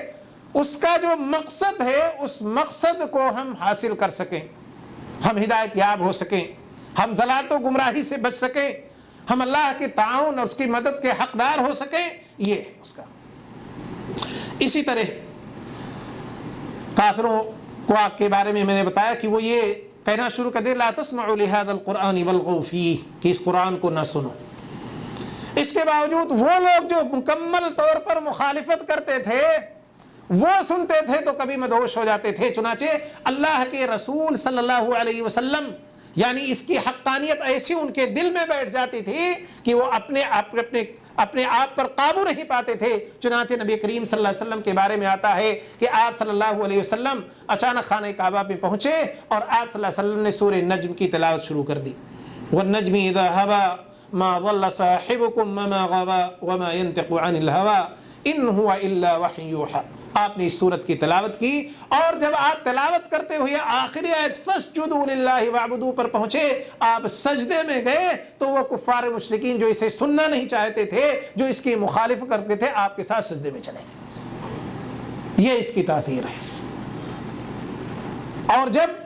اس کا جو مقصد ہے اس مقصد کو ہم حاصل کر سکیں، ہم ہدایت یاب ہو سکیں، ہم ضلالت و گمراہی سے بچ سکیں، ہم اللہ کے تعاون اور اس کی مدد کے حقدار ہو سکیں، یہ ہے اس کا۔ اسی طرح کافروں کو آپ کے بارے میں نے بتایا کہ وہ یہ کہنا شروع کر دے لا تسمعوا لهذا القرآن والغوا فیہ، کہ اس قرآن کو نہ سنو۔ اس کے باوجود وہ لوگ جو مکمل طور پر مخالفت کرتے تھے وہ سنتے تھے تو کبھی مدہوش ہو جاتے تھے۔ چنانچہ اللہ کے رسول صلی اللہ علیہ وسلم، یعنی اس کی حقانیت ایسی ان کے دل میں بیٹھ جاتی تھی کہ وہ اپنے آپ پر قابو نہیں پاتے تھے۔ چنانچہ نبی کریم صلی اللہ علیہ وسلم کے بارے میں آتا ہے کہ آپ صلی اللہ علیہ وسلم اچانک خانہ کعبہ میں پہنچے اور آپ صلی اللہ علیہ وسلم نے سورہ نجم کی تلاوت شروع کر دی، والنجم اذا ہوا ما ضل صاحبكم وما غوى وما ينطق عن الهوى ان هو الا وحی یوحى۔ آپ نے اس سورت کی تلاوت کی، اور جب آپ تلاوت کرتے ہوئے آخری آیت فاسجدوا للہ واعبدوا پر پہنچے، آپ سجدے میں گئے تو وہ کفار مشرکین جو اسے سننا نہیں چاہتے تھے، جو اس کی مخالف کرتے تھے، آپ کے ساتھ سجدے میں چلے گئے۔ یہ اس کی تاثیر ہے۔ اور جب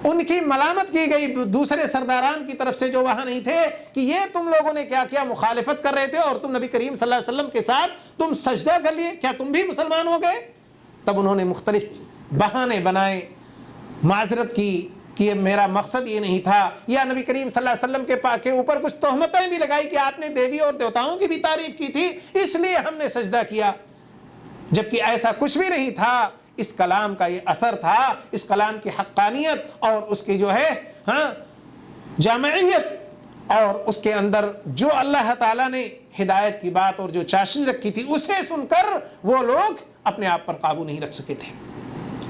ان کی ملامت کی گئی دوسرے سرداران کی طرف سے جو وہاں نہیں تھے کہ یہ تم لوگوں نے کیا کیا، مخالفت کر رہے تھے اور تم نبی کریم صلی اللہ علیہ وسلم کے ساتھ تم سجدہ کر لیے، کیا تم بھی مسلمان ہو گئے؟ تب انہوں نے مختلف بہانے بنائے، معذرت کی کہ یہ میرا مقصد یہ نہیں تھا، یا نبی کریم صلی اللہ علیہ وسلم کے اوپر کچھ تہمتیں بھی لگائی کہ آپ نے دیوی اور دیوتاؤں کی بھی تعریف کی تھی، اس لیے ہم نے سجدہ کیا، جبکہ ایسا کچھ بھی نہیں تھا۔ اس کلام کا یہ اثر تھا، اس کلام کی حقانیت اور اس کی جو ہے جامعیت، اور اس کے اندر جو اللہ تعالیٰ نے ہدایت کی بات اور جو چاشنی رکھی تھی اسے سن کر وہ لوگ اپنے آپ پر قابو نہیں رکھ سکے تھے۔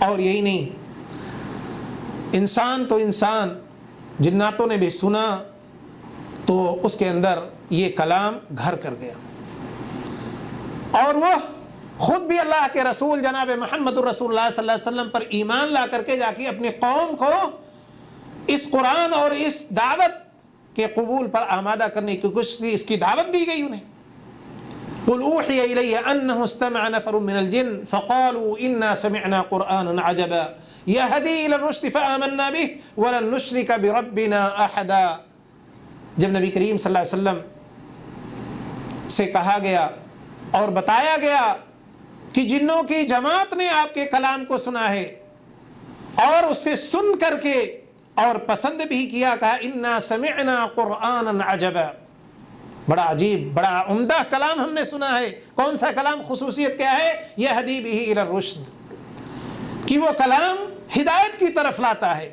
اور یہی نہیں، انسان تو انسان، جناتوں نے بھی سنا تو اس کے اندر یہ کلام گھر کر گیا، اور وہ خود بھی اللہ کے رسول جناب محمد رسول اللہ صلی اللہ علیہ وسلم پر ایمان لا کر کے جا کے اپنی قوم کو اس قرآن اور اس دعوت کے قبول پر آمادہ کرنے کی کوشش کی، اس کی دعوت دی گئی انہیں۔ قل اوحی الی انہ استمع نفر من الجن فقالوا انا سمعنا قرآنا عجبا یہدی الی الرشد فآمنا بہ ولن نشرک بربنا احدا۔ جب نبی کریم صلی اللہ علیہ وسلم سے کہا گیا اور بتایا گیا کہ جنوں کی جماعت نے آپ کے کلام کو سنا ہے، اور اس سے سن کر کے اور پسند بھی کیا، کہا انا سمعنا قرآنا عجبا، بڑا عجیب بڑا عمدہ کلام ہم نے سنا ہے۔ کون سا کلام؟ خصوصیت کیا ہے؟ یہدی بہ الی الرشد، کہ وہ کلام ہدایت کی طرف لاتا ہے،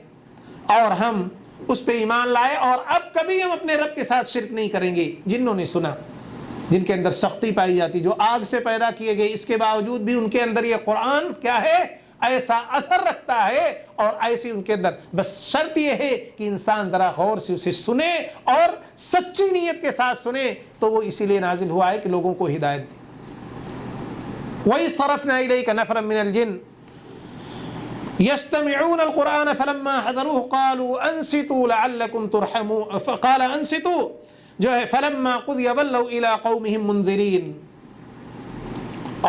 اور ہم اس پہ ایمان لائے، اور اب کبھی ہم اپنے رب کے ساتھ شرک نہیں کریں گے۔ جنوں نے سنا، جن کے اندر سختی پائی جاتی، جو آگ سے پیدا کیے گئے، اس کے باوجود بھی ان کے اندر یہ قرآن کیا ہے؟ ایسا اثر رکھتا ہے، اور ایسی ان کے اندر، بس شرط یہ ہے کہ انسان ذرا غور سے اسے سنے اور سچی نیت کے ساتھ سنے، تو وہ اسی لیے نازل ہوا ہے کہ لوگوں کو ہدایت دے۔ وَإِذْ صَرَفْنَا إِلَيْكَ نَفْرًا مِنَ الْجِنِّ يَسْتَمِعُونَ الْقُرْآنَ فَلَمَّا حَضَرُوهُ قَالُوا أَنصِتُوا لَعَلَّكُمْ تُرْحَمُونَ، فَقَالَ أَنصِتُوا جو ہے فَلَمَّا قُضِيَ وَلَّوْا إِلَىٰ قَوْمِهِمْ مُنذِرِينَ۔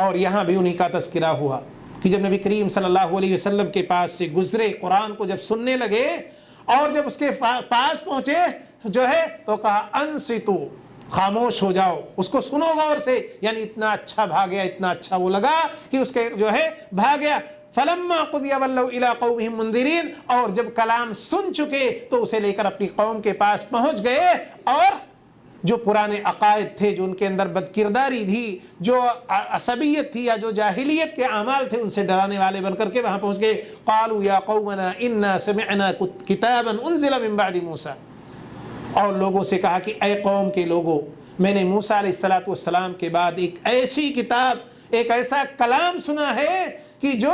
اور یہاں بھی انہی کا تذکرہ ہوا کہ جب نبی کریم صلی اللہ علیہ وسلم کے پاس سے گزرے، قرآن کو جب سننے لگے، اور جب اس کے پاس پہنچے جو ہے تو کہا انصتو، خاموش ہو جاؤ، اس کو سنو غور سے، یعنی اتنا اچھا بھاگیا، اتنا اچھا وہ لگا کہ اس کے جو ہے بھاگیا۔ فلما قضی ولوا الی قومہم منذرین، اور جب کلام سن چکے تو اسے لے کر اپنی قوم کے پاس پہنچ گئے، اور جو پرانے عقائد تھے، جو ان کے اندر بدکرداری تھی، جو عصبیت تھی، یا جو جاہلیت کے اعمال تھے، ان سے ڈرانے والے بن کر کے وہاں پہنچ گئے۔ قالوا یا قومنا انا سمعنا کتابا انزل من بعد موسیٰ، اور لوگوں سے کہا کہ اے قوم کے لوگوں، میں نے موسیٰ علیہ السلام کے بعد ایک ایسی کتاب، ایک ایسا کلام سنا ہے کہ جو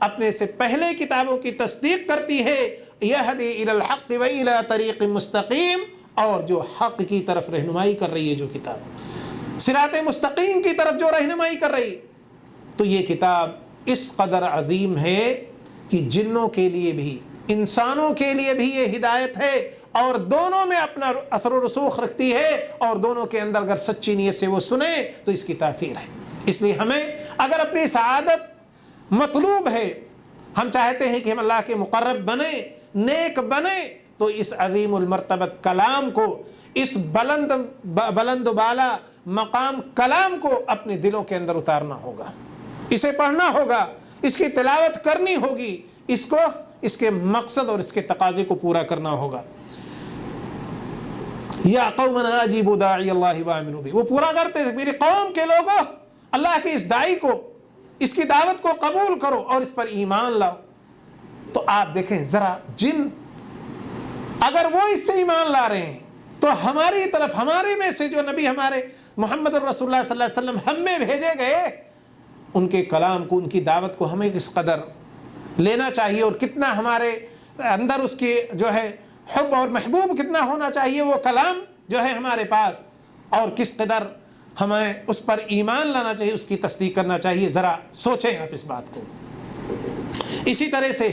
اپنے سے پہلے کتابوں کی تصدیق کرتی ہے، یہدی الی الحق و الی طریق مستقیم، اور جو حق کی طرف رہنمائی کر رہی ہے، جو کتاب صراط مستقیم کی طرف جو رہنمائی کر رہی، تو یہ کتاب اس قدر عظیم ہے کہ جنوں کے لیے بھی انسانوں کے لیے بھی یہ ہدایت ہے، اور دونوں میں اپنا اثر و رسوخ رکھتی ہے، اور دونوں کے اندر اگر سچی نیت سے وہ سنے تو اس کی تاثیر ہے۔ اس لیے ہمیں اگر اپنی سعادت مطلوب ہے، ہم چاہتے ہیں کہ ہم اللہ کے مقرب بنیں، نیک بنیں، تو اس عظیم المرتبت کلام کو، اس بلند و بالا مقام کلام کو اپنے دلوں کے اندر اتارنا ہوگا، اسے پڑھنا ہوگا، اس کی تلاوت کرنی ہوگی، اس کو، اس کے مقصد اور اس کے تقاضے کو پورا کرنا ہوگا۔ یا قومنا اجیبوا داعی اللہ وآمنوا بہ، وہ پورا کرتے تھے، میری قوم کے لوگوں، اللہ کے اس داعی کو، اس کی دعوت کو قبول کرو اور اس پر ایمان لاؤ۔ تو آپ دیکھیں ذرا، جن اگر وہ اس سے ایمان لا رہے ہیں تو ہماری طرف، ہمارے میں سے جو نبی ہمارے محمد رسول اللہ صلی اللہ علیہ وسلم ہم میں بھیجے گئے، ان کے کلام کو، ان کی دعوت کو ہمیں کس قدر لینا چاہیے، اور کتنا ہمارے اندر اس کی جو ہے حب اور محبوب کتنا ہونا چاہیے وہ کلام جو ہے ہمارے پاس، اور کس قدر ہمیں اس پر ایمان لانا چاہیے، اس کی تصدیق کرنا چاہیے۔ ذرا سوچیں آپ اس بات کو۔ اسی طرح سے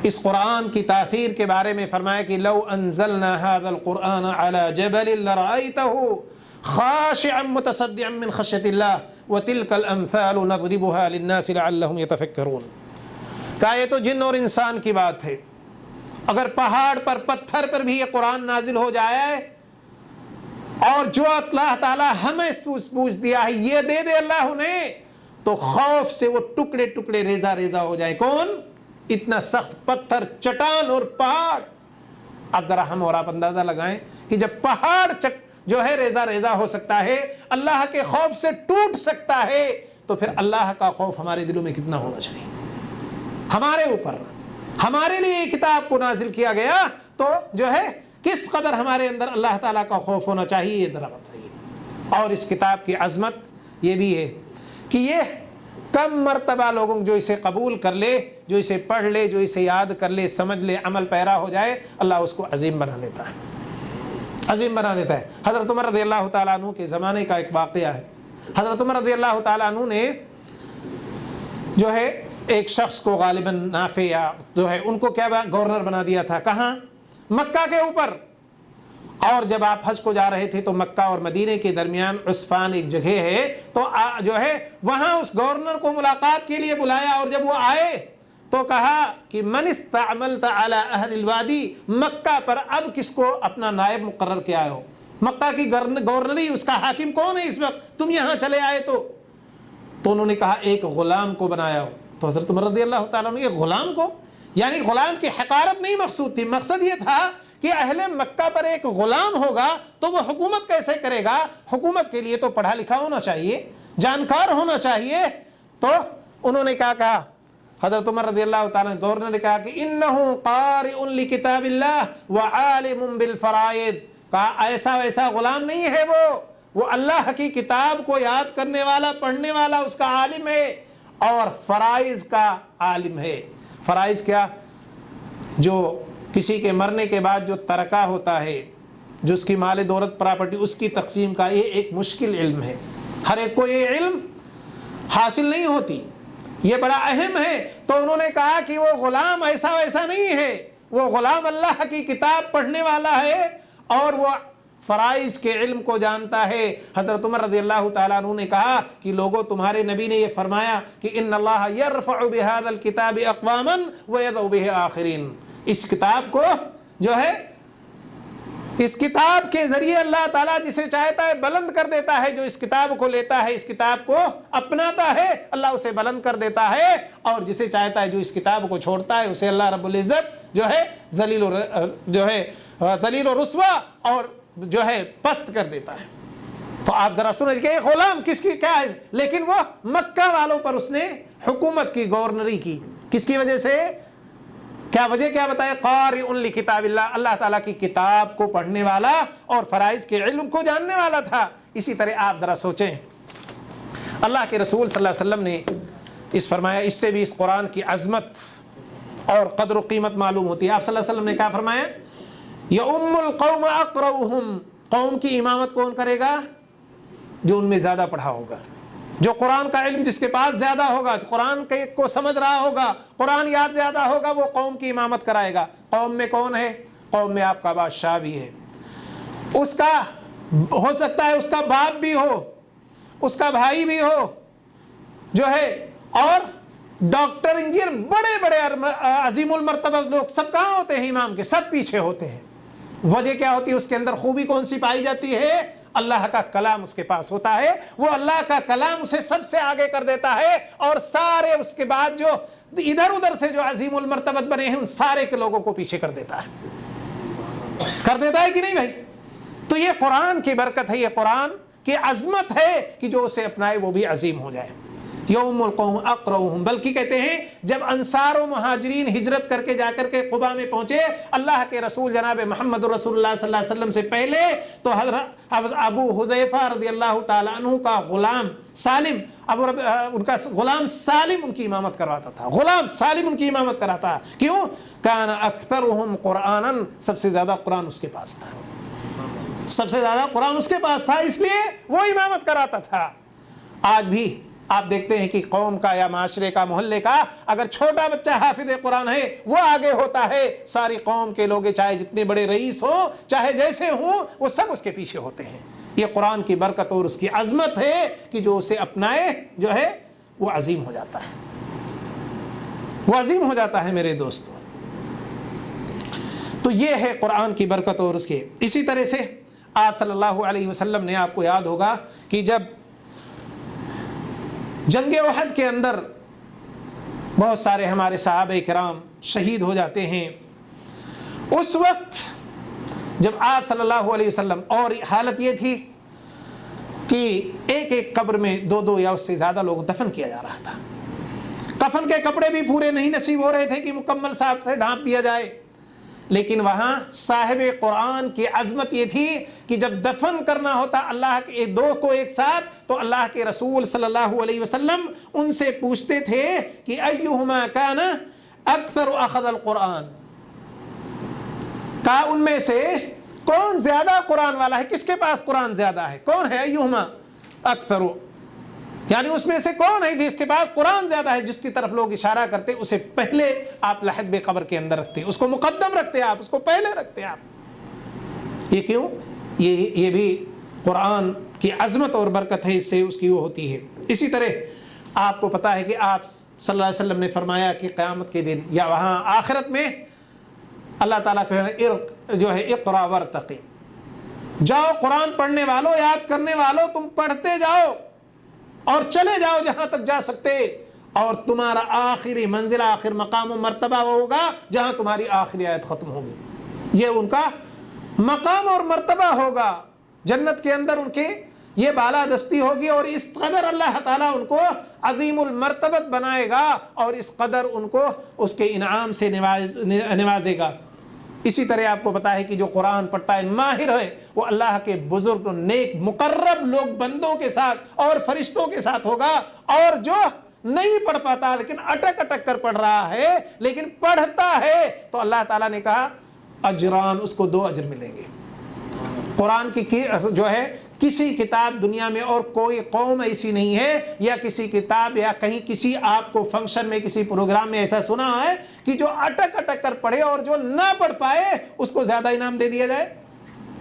اس قرآن کی تاثیر کے بارے میں فرمایا کہ لو انزلنا هذا القرآن على جبل لرأيته خاشعا متصدعا من خشية الله وتلك الامثال نضربها للناس لعلهم يتفكرون۔ کہا یہ تو جن اور انسان کی بات ہے، اگر پہاڑ پر، پتھر پر بھی یہ قرآن نازل ہو جائے، اور جو اللہ تعالیٰ ہمیں پوچھ دیا ہے یہ دے دے اللہ نے، تو خوف سے وہ ٹکڑے ٹکڑے، ریزہ ریزہ ہو جائے۔ کون؟ اتنا سخت پتھر، چٹان اور پہاڑ۔ اب ذرا ہم اور آپ اندازہ لگائیں کہ جب پہاڑ جو ہے ریزہ ریزہ ہو سکتا ہے، اللہ کے خوف سے ٹوٹ سکتا ہے، تو پھر اللہ کا خوف ہمارے دلوں میں کتنا ہونا چاہیے ہمارے اوپر۔ ہمارے لیے یہ کتاب کو نازل کیا گیا، تو جو ہے کس قدر ہمارے اندر اللہ تعالیٰ کا خوف ہونا چاہیے، یہ ذرا بتائیے۔ اور اس کتاب کی عظمت یہ بھی ہے کہ یہ کم مرتبہ لوگوں جو اسے قبول کر لے، جو اسے پڑھ لے، جو اسے یاد کر لے، سمجھ لے، عمل پیرا ہو جائے، اللہ اس کو عظیم بنا دیتا ہے، عظیم بنا دیتا ہے۔ حضرت عمر رضی اللہ تعالیٰ عنہ کے زمانے کا ایک واقعہ ہے۔ حضرت عمر رضی اللہ تعالیٰ عنہ نے جو ہے ایک شخص کو، غالباً نافع یا جو ہے ان کو کیا گورنر بنا دیا تھا، کہاں؟ مکہ کے اوپر۔ اور جب آپ حج کو جا رہے تھے تو مکہ اور مدینے کے درمیان عسفان ایک جگہ ہے، تو جو ہے وہاں اس گورنر کو ملاقات کے لیے بلایا، اور جب وہ آئے تو کہا کہ من استعملت علی اہل الوادی، مکہ پر اب کس کو اپنا نائب مقرر کیا ہو؟ مکہ کی گورنری، اس کا حاکم کون ہے اس وقت؟ تم یہاں چلے آئے تو انہوں نے کہا ایک غلام کو بنایا ہو۔ تو حضرت عمر رضی اللہ تعالیٰ نے، ایک غلام کو؟ یعنی غلام کی حقارت نہیں مقصود تھی، مقصد یہ تھا کہ اہل مکہ پر ایک غلام ہوگا تو وہ حکومت کیسے کرے گا، حکومت کے لیے تو پڑھا لکھا ہونا چاہیے، جانکار ہونا چاہیے۔ تو انہوں نے کیا کہا، حضرت عمر رضی اللہ تعالیٰ گورنر نے کہا کہ انہو قارئ لکتاب اللہ وعالم بالفرائض، کہا ایسا ویسا غلام نہیں ہے وہ اللہ کی کتاب کو یاد کرنے والا، پڑھنے والا اس کا عالم ہے، اور فرائض کا عالم ہے۔ فرائض کیا؟ جو کسی کے مرنے کے بعد جو ترکہ ہوتا ہے، جو اس کی مال دولت پراپرٹی، اس کی تقسیم کا، یہ ایک مشکل علم ہے، ہر ایک کو یہ علم حاصل نہیں ہوتی، یہ بڑا اہم ہے۔ تو انہوں نے کہا کہ وہ غلام ایسا ویسا نہیں ہے، وہ غلام اللہ کی کتاب پڑھنے والا ہے اور وہ فرائض کے علم کو جانتا ہے۔ حضرت عمر رضی اللہ تعالیٰ عنہ نے کہا کہ لوگوں، تمہارے نبی نے یہ فرمایا کہ ان اللہ یرفع بہذا الکتاب اقواما ویضع بہ آخرین، اس کتاب کو جو ہے، اس کتاب کے ذریعے اللہ تعالیٰ جسے چاہتا ہے بلند کر دیتا ہے، جو اس کتاب کو لیتا ہے، اس کتاب کو اپناتا ہے، اللہ اسے بلند کر دیتا ہے، اور جسے چاہتا ہے، جو اس کتاب کو چھوڑتا ہے، اسے اللہ رب العزت جو ہے ذلیل و رسوا اور جو ہے پست کر دیتا ہے۔ تو آپ ذرا سنیں کہ غلام کس کی کیا ہے، لیکن وہ مکہ والوں پر اس نے حکومت کی، گورنری کی، کس کی وجہ سے؟ کیا وجہ کیا بتائے؟ قارئ لکتاب اللہ، اللہ تعالیٰ کی کتاب کو پڑھنے والا اور فرائض کے علم کو جاننے والا تھا۔ اسی طرح آپ ذرا سوچیں، اللہ کے رسول صلی اللہ علیہ وسلم نے اس فرمایا، اس سے بھی اس قرآن کی عظمت اور قدر و قیمت معلوم ہوتی ہے۔ آپ صلی اللہ علیہ وسلم نے کیا فرمایا؟ یؤم القوم اقرؤہم، قوم کی امامت کون کرے گا؟ جو ان میں زیادہ پڑھا ہوگا، جو قرآن کا علم جس کے پاس زیادہ ہوگا، قرآن کو سمجھ رہا ہوگا، قرآن یاد زیادہ ہوگا، وہ قوم کی امامت کرائے گا۔ قوم میں کون ہے؟ قوم میں آپ کا بادشاہ بھی ہے، اس کا ہو سکتا ہے اس کا باپ بھی ہو، اس کا بھائی بھی ہو، جو ہے، اور ڈاکٹر، انجینئر، بڑے بڑے عظیم المرتبہ لوگ، سب کہاں ہوتے ہیں؟ امام کے سب پیچھے ہوتے ہیں۔ وجہ کیا ہوتی ہے؟ اس کے اندر خوبی کون سی پائی جاتی ہے؟ اللہ کا کلام اس کے پاس ہوتا ہے، وہ اللہ کا کلام اسے سب سے آگے کر دیتا ہے، اور سارے اس کے بعد جو ادھر ادھر سے جو عظیم المرتبت بنے ہیں ان سارے کے لوگوں کو پیچھے کر دیتا ہے کہ نہیں بھائی؟ تو یہ قرآن کی برکت ہے، یہ قرآن کی عظمت ہے کہ جو اسے اپنائے وہ بھی عظیم ہو جائے۔ یوم القوم اقرؤہم، بلکہ کہتے ہیں جب انصار و مہاجرین ہجرت کر کے جا کر کے قباء میں پہنچے، اللہ کے رسول جناب محمد رسول اللہ صلی اللہ علیہ وسلم سے پہلے تو حضرت ابو حذیفہ رضی اللہ تعالیٰ عنہ کا غلام سالم، ان کا غلام سالم ان کی امامت کرواتا تھا، غلام سالم ان کی امامت کراتا۔ کیوں؟ کان اکثرہم قرآنا، سب سے زیادہ قرآن اس کے پاس تھا، سب سے زیادہ قرآن اس کے پاس تھا، اس لیے وہ امامت کراتا تھا۔ آج بھی آپ دیکھتے ہیں کہ قوم کا یا معاشرے کا، محلے کا اگر چھوٹا بچہ حافظ قرآن ہے وہ آگے ہوتا ہے، ساری قوم کے لوگ چاہے جتنے بڑے رئیس ہوں، چاہے جیسے ہوں، وہ سب اس کے پیچھے ہوتے ہیں۔ یہ قرآن کی برکت اور اس کی عظمت ہے کہ جو اسے اپنائے جو ہے وہ عظیم ہو جاتا ہے، وہ عظیم ہو جاتا ہے میرے دوستوں۔ تو یہ ہے قرآن کی برکت اور اس کے۔ اسی طرح سے آپ صلی اللہ علیہ وسلم نے، آپ کو یاد ہوگا کہ جب جنگ احد کے اندر بہت سارے ہمارے صحابہ کرام شہید ہو جاتے ہیں، اس وقت جب آپ صلی اللہ علیہ وسلم، اور حالت یہ تھی کہ ایک ایک قبر میں دو دو یا اس سے زیادہ لوگ دفن کیا جا رہا تھا، کفن کے کپڑے بھی پورے نہیں نصیب ہو رہے تھے کہ مکمل صاحب سے ڈھانپ دیا جائے، لیکن وہاں صاحب قرآن کی عظمت یہ تھی کہ جب دفن کرنا ہوتا اللہ کے دو کو ایک ساتھ، تو اللہ کے رسول صلی اللہ علیہ وسلم ان سے پوچھتے تھے کہ ایہما کان اکثر اخذ القرآن، کا ان میں سے کون زیادہ قرآن والا ہے، کس کے پاس قرآن زیادہ ہے، کون ہے؟ ایہما اکثر، یعنی اس میں سے کون ہے جس کے پاس قرآن زیادہ ہے، جس کی طرف لوگ اشارہ کرتے اسے پہلے آپ لحد قبر کے اندر رکھتے، اس کو مقدم رکھتے، آپ اس کو پہلے رکھتے آپ۔ یہ کیوں؟ یہ بھی قرآن کی عظمت اور برکت ہے، اس سے اس کی وہ ہوتی ہے۔ اسی طرح آپ کو پتا ہے کہ آپ صلی اللہ علیہ وسلم نے فرمایا کہ قیامت کے دن یا وہاں آخرت میں اللہ تعالیٰ جو ہے اقرا ورتقی، جاؤ قرآن پڑھنے والوں، یاد کرنے والوں، تم پڑھتے جاؤ اور چلے جاؤ جہاں تک جا سکتے، اور تمہارا آخری منزل آخر مقام و مرتبہ ہوگا جہاں تمہاری آخری آیت ختم ہوگی. یہ ان کا مقام اور مرتبہ ہوگا جنت کے اندر، ان کے یہ بالادستی ہوگی، اور اس قدر اللہ تعالیٰ ان کو عظیم المرتبت بنائے گا اور اس قدر ان کو اس کے انعام سے نوازے گا. اسی طرح آپ کو پتا ہے کہ جو قرآن پڑھتا ہے ماہر ہے وہ اللہ کے بزرگ نیک مقرب لوگ بندوں کے ساتھ اور فرشتوں کے ساتھ ہوگا، اور جو نہیں پڑھ پاتا لیکن اٹک اٹک کر پڑھ رہا ہے لیکن پڑھتا ہے تو اللہ تعالیٰ نے کہا اجران، اس کو 2 اجر ملیں گے. قرآن کی جو ہے کسی کتاب دنیا میں اور کوئی قوم ایسی نہیں ہے یا کسی کتاب یا کہیں کسی آپ کو فنکشن میں کسی پروگرام میں ایسا سنا ہے کہ جو اٹک اٹک کر پڑھے اور جو نہ پڑھ پائے اس کو زیادہ انعام دے دیا جائے.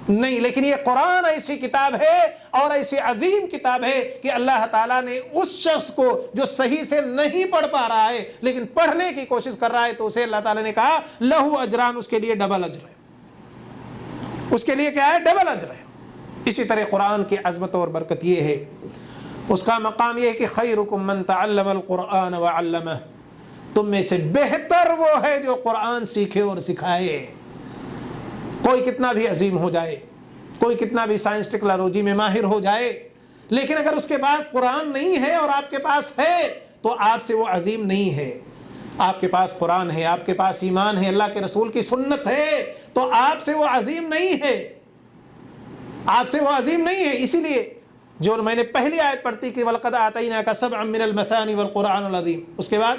نہیں، لیکن یہ قرآن ایسی کتاب ہے اور ایسی عظیم کتاب ہے کہ اللہ تعالیٰ نے اس شخص کو جو صحیح سے نہیں پڑھ پا رہا ہے لیکن پڑھنے کی کوشش کر رہا ہے تو اسے اللہ تعالیٰ نے کہا لہو اجران، اس کے لیے ڈبل اجر ہے. اس کے لیے کیا ہے؟ ڈبل اجر ہے. اسی طرح قرآن کی عظمت اور برکت یہ ہے، اس کا مقام یہ ہے کہ خیرکم من تعلم القرآن وعلمہ، تم میں سے بہتر وہ ہے جو قرآن سیکھے اور سکھائے. کوئی کتنا بھی عظیم ہو جائے، کوئی کتنا بھی سائنس ٹیکنالوجی میں ماہر ہو جائے، لیکن اگر اس کے پاس قرآن نہیں ہے اور آپ کے پاس ہے تو آپ سے وہ عظیم نہیں ہے. آپ کے پاس قرآن ہے، آپ کے پاس ایمان ہے، اللہ کے رسول کی سنت ہے، تو آپ سے وہ عظیم نہیں ہے، آپ سے وہ عظیم نہیں ہے. اسی لیے جو میں نے پہلی آیت پڑھتی کہ وَلَقَدْ آتَيْنَاكَ سَبْعًا مِّنَ الْمَثَانِ وَالْقُرْآنِ الْعَظِيمِ، اس کے بعد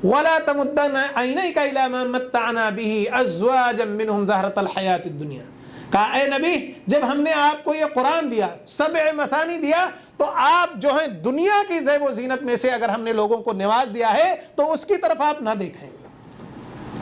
وَلَا تَمُدَّنَّ عَيْنَيْكَ إِلَىٰ مَا مَتَّعْنَا بِهِ أَزْوَاجًا مِّنْهُمْ زَهْرَةَ الْحَيَاةِ الدُّنْيَا. کہا اے نبی جب ہم نے آپ کو یہ قرآن دیا، 7 مثانی دیا، تو آپ جو ہیں دنیا کی زیب و زینت میں سے اگر ہم نے لوگوں کو نواز دیا ہے تو اس کی طرف آپ نہ دیکھیں،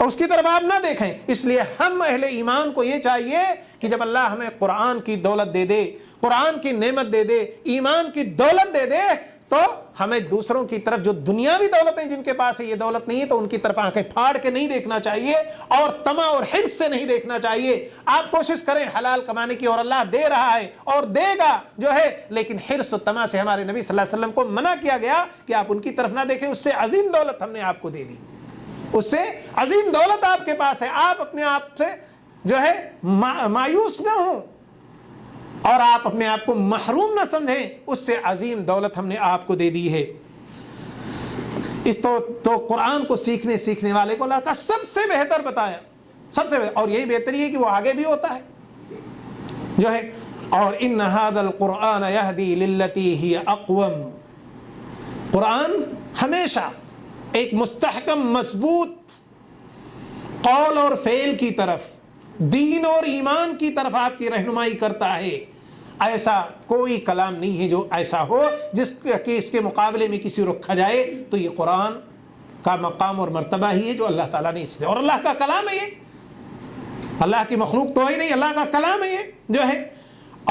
اس کی طرف آپ نہ دیکھیں. اس لیے ہم اہل ایمان کو یہ چاہیے کہ جب اللہ ہمیں قرآن کی دولت دے دے، قرآن کی نعمت دے دے، ایمان کی دولت دے دے، تو ہمیں دوسروں کی طرف جو دنیاوی دولتیں جن کے پاس ہے یہ دولت نہیں ہے تو ان کی طرف آنکھیں پھاڑ کے نہیں دیکھنا چاہیے اور طمع اور حرص سے نہیں دیکھنا چاہیے. آپ کوشش کریں حلال کمانے کی اور اللہ دے رہا ہے اور دے گا جو ہے، لیکن حرص و طمع سے ہمارے نبی صلی اللہ علیہ وسلم کو منع کیا گیا کہ آپ ان کی طرف نہ دیکھیں. اس سے عظیم دولت ہم نے آپ کو دے دی، اس سے عظیم دولت آپ کے پاس ہے. آپ اپنے آپ سے جو ہے مایوس نہ ہوں اور آپ اپنے آپ کو محروم نہ سمجھیں، اس سے عظیم دولت ہم نے آپ کو دے دی ہے. اس تو قرآن کو سیکھنے والے کو اللہ کا سب سے بہتر بتایا، سب سے بہتر، اور یہی بہتری ہے کہ وہ آگے بھی ہوتا ہے جو ہے. اور ان ھذا القرآن یہدی للتی ہی اقوم، قرآن ہمیشہ ایک مستحکم مضبوط قول اور فعل کی طرف، دین اور ایمان کی طرف آپ کی رہنمائی کرتا ہے. ایسا کوئی کلام نہیں ہے جو ایسا ہو جس کے اس کے مقابلے میں کسی رکھا جائے. تو یہ قرآن کا مقام اور مرتبہ ہی ہے جو اللہ تعالیٰ نے اس لیے، اور اللہ کا کلام ہے یہ، اللہ کی مخلوق تو ہی نہیں، اللہ کا کلام ہے یہ جو ہے.